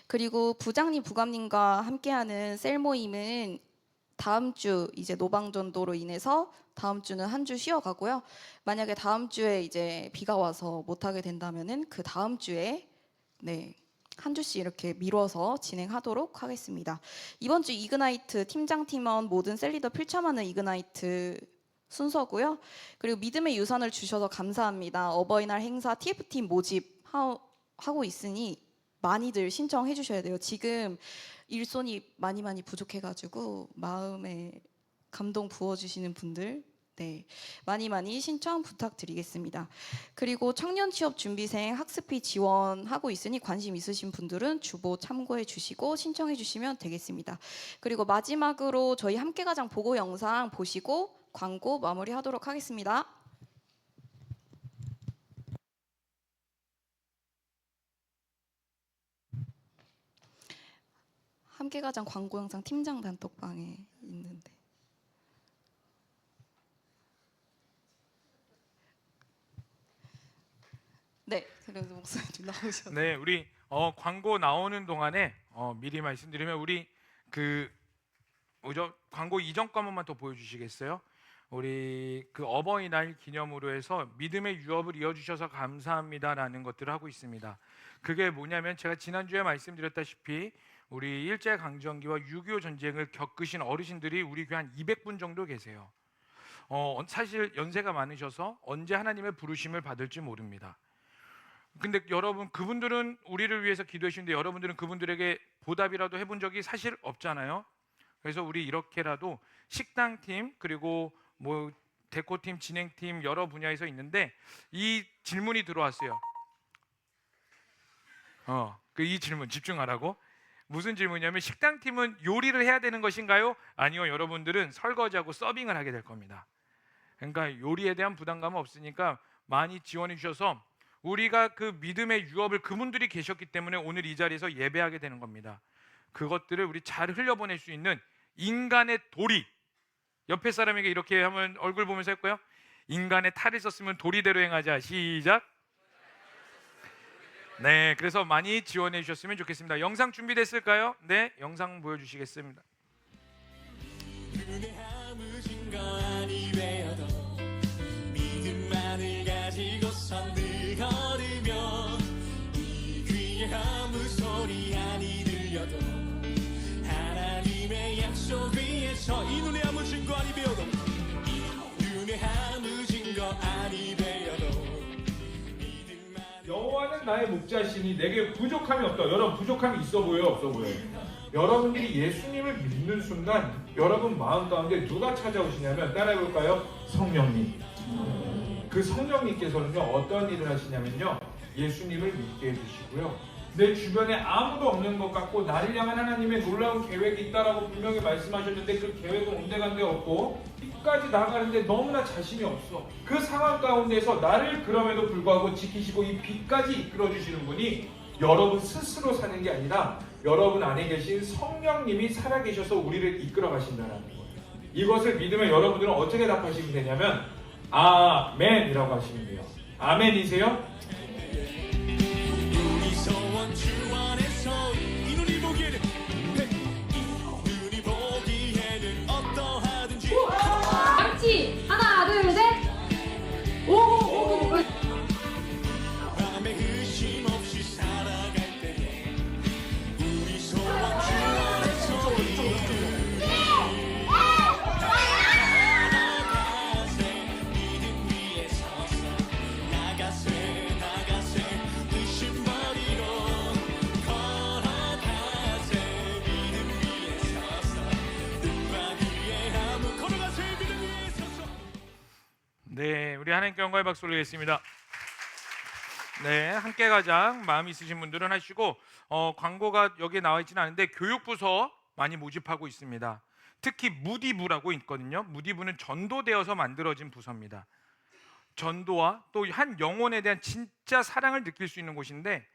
그리고 부장님, 부감님과 함께하는 셀 모임은 다음 주 이제 노방전도로 인해서 다음 주는 한 주 쉬어가고요. 만약에 다음 주에 이제 비가 와서 못하게 된다면은 그 다음 주에 한 주씩 이렇게 미뤄서 진행하도록 하겠습니다. 이번 주 이그나이트 팀장 팀원 모든 셀리더 필참하는 이그나이트 순서고요. 그리고 믿음의 유산을 주셔서 감사합니다. 어버이날 행사 TF팀 모집 하고 있으니 많이들 신청해 주셔야 돼요. 지금 일손이 많이 부족해가지고 마음에 감동 부어주시는 분들 많이 신청 부탁드리겠습니다. 그리고 청년 취업 준비생 학습비 지원하고 있으니 관심 있으신 분들은 주보 참고해 주시고 신청해 주시면 되겠습니다. 그리고 마지막으로 저희 함께 가장 보고 영상 보시고 광고 마무리하도록 하겠습니다. 함께가장 광고 영상 팀장 단톡방에 있는데. 네, 그래서 목사님 나오셔서. 네, 우리 광고 나오는 동안에 미리 말씀드리면 우리 그 뭐죠? 광고 이전 거 한 번만 더 보여주시겠어요? 우리 그 어버이날 기념으로 해서 믿음의 유업을 이어주셔서 감사합니다라는 것들을 하고 있습니다. 그게 뭐냐면 제가 지난주에 말씀드렸다시피 우리 일제강점기와 6.25 전쟁을 겪으신 어르신들이 우리 교회 한 200분 정도 계세요. 사실 연세가 많으셔서 언제 하나님의 부르심을 받을지 모릅니다. 근데 여러분, 그분들은 우리를 위해서 기도해 주시는데 여러분들은 그분들에게 보답이라도 해본 적이 사실 없잖아요. 그래서 우리 이렇게라도 식당팀, 그리고 뭐 데코팀, 진행팀 여러 분야에서 있는데 이 질문이 들어왔어요. 이 질문 집중하라고. 무슨 질문이냐면 식당팀은 요리를 해야 되는 것인가요? 아니요, 여러분들은 설거지하고 서빙을 하게 될 겁니다. 그러니까 요리에 대한 부담감은 없으니까 많이 지원해 주셔서 우리가 그 믿음의 유업을 그분들이 계셨기 때문에 오늘 이 자리에서 예배하게 되는 겁니다. 그것들을 우리 잘 흘려보낼 수 있는 인간의 도리. 옆에 사람에게 이렇게 하면 얼굴 보면서 할 거예요. 인간의 탈을 썼으면 도리대로 행하자. 시작. 네, 그래서 많이 지원해 주셨으면 좋겠습니다. 영상 준비됐을까요? 네, 영상 보여주시겠습니다. 믿음만을 가지고선 늘 걸으며 이 귀에 아무 소리 아니 들려도 하나님의 약속 위에서 이 눈에 아무 증거 아니 배워도 이 눈에 아무 증거 아니 배워도 여호와는 나의 목자시니 내게 부족함이 없다. 여러분, 부족함이 있어 보여요, 없어 보여요? 여러분들이 예수님을 믿는 순간 여러분 마음 가운데 누가 찾아오시냐면, 따라해 볼까요? 성령님. 그 성령님께서는요 어떤 일을 하시냐면요, 예수님을 믿게 해주시고요, 내 주변에 아무도 없는 것 같고 나를 향한 하나님의 놀라운 계획이 있다라고 분명히 말씀하셨는데 그 계획은 온데간데 없고 끝까지 나아가는데 너무나 자신이 없어. 그 상황 가운데서 나를 그럼에도 불구하고 지키시고 이 빛까지 이끌어주시는 분이 여러분 스스로 사는 게 아니라 여러분 안에 계신 성령님이 살아계셔서 우리를 이끌어 가신다는 거예요. 이것을 믿으면 여러분들은 어떻게 답하시면 되냐면 아멘이라고 하시면 돼요. 아멘이세요? 우리 소원 주 안에서 이 눈이 보기에는 이 눈이 보기에는 어떠하든지 양치 하나 둘 셋. 오. 밤에 의심 없이 살아갈 때 우리 소원 주 안에서 이 눈이 나가세 믿음 위에 서서 나가세 의심 버리고 걸어가세 믿음 위에 서서 누가 그의 아무 걸어가세 믿음 위에 서서. 네, 우리 하나님께 영광의 박수 올리겠습니다. 네, 함께 가자. 마음 있으신 분들은 하시고 광고가 여기에 나와 있지는 않은데 교육부서 많이 모집하고 있습니다. 특히 무디부라고 있거든요. 무디부는 전도되어서 만들어진 부서입니다. 전도와 또 한 영혼에 대한 진짜 사랑을 느낄 수 있는 곳인데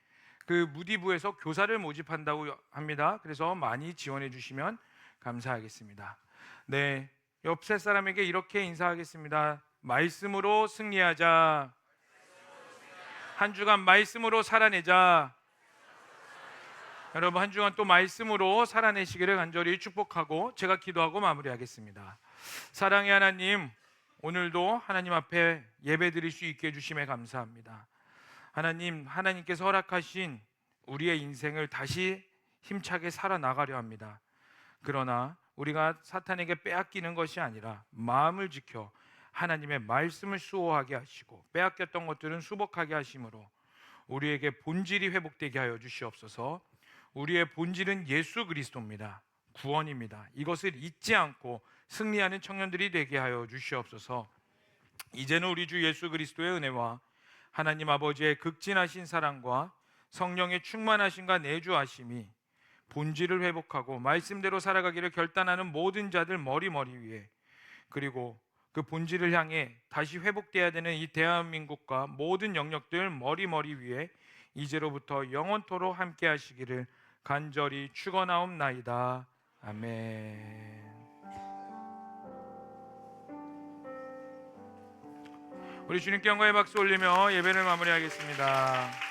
그 무디부에서 교사를 모집한다고 합니다. 그래서 많이 지원해 주시면 감사하겠습니다. 네, 옆에 사람에게 이렇게 인사하겠습니다. 말씀으로 승리하자. 한 주간 말씀으로 살아내자. 여러분, 한 주간 또 말씀으로 살아내시기를 간절히 축복하고 제가 기도하고 마무리하겠습니다. 사랑의 하나님, 오늘도 하나님 앞에 예배드릴 수 있게 해주심에 감사합니다. 하나님, 하나님께서 허락하신 우리의 인생을 다시 힘차게 살아나가려 합니다. 그러나 우리가 사탄에게 빼앗기는 것이 아니라 마음을 지켜 하나님의 말씀을 수호하게 하시고 빼앗겼던 것들은 수복하게 하심으로 우리에게 본질이 회복되게 하여 주시옵소서. 우리의 본질은 예수 그리스도입니다. 구원입니다. 이것을 잊지 않고 승리하는 청년들이 되게 하여 주시옵소서. 이제는 우리 주 예수 그리스도의 은혜와 하나님 아버지의 극진하신 사랑과 성령의 충만하심과 내주하심이 본질을 회복하고 말씀대로 살아가기를 결단하는 모든 자들 머리 위에, 그리고 그 본질을 향해 다시 회복돼야 되는 이 대한민국과 모든 영역들 머리 위에 이제로부터 영원토록 함께 하시기를 간절히 축원하옵나이다. 아멘. 우리 주님께 영광의 박수 올리며 예배를 마무리하겠습니다.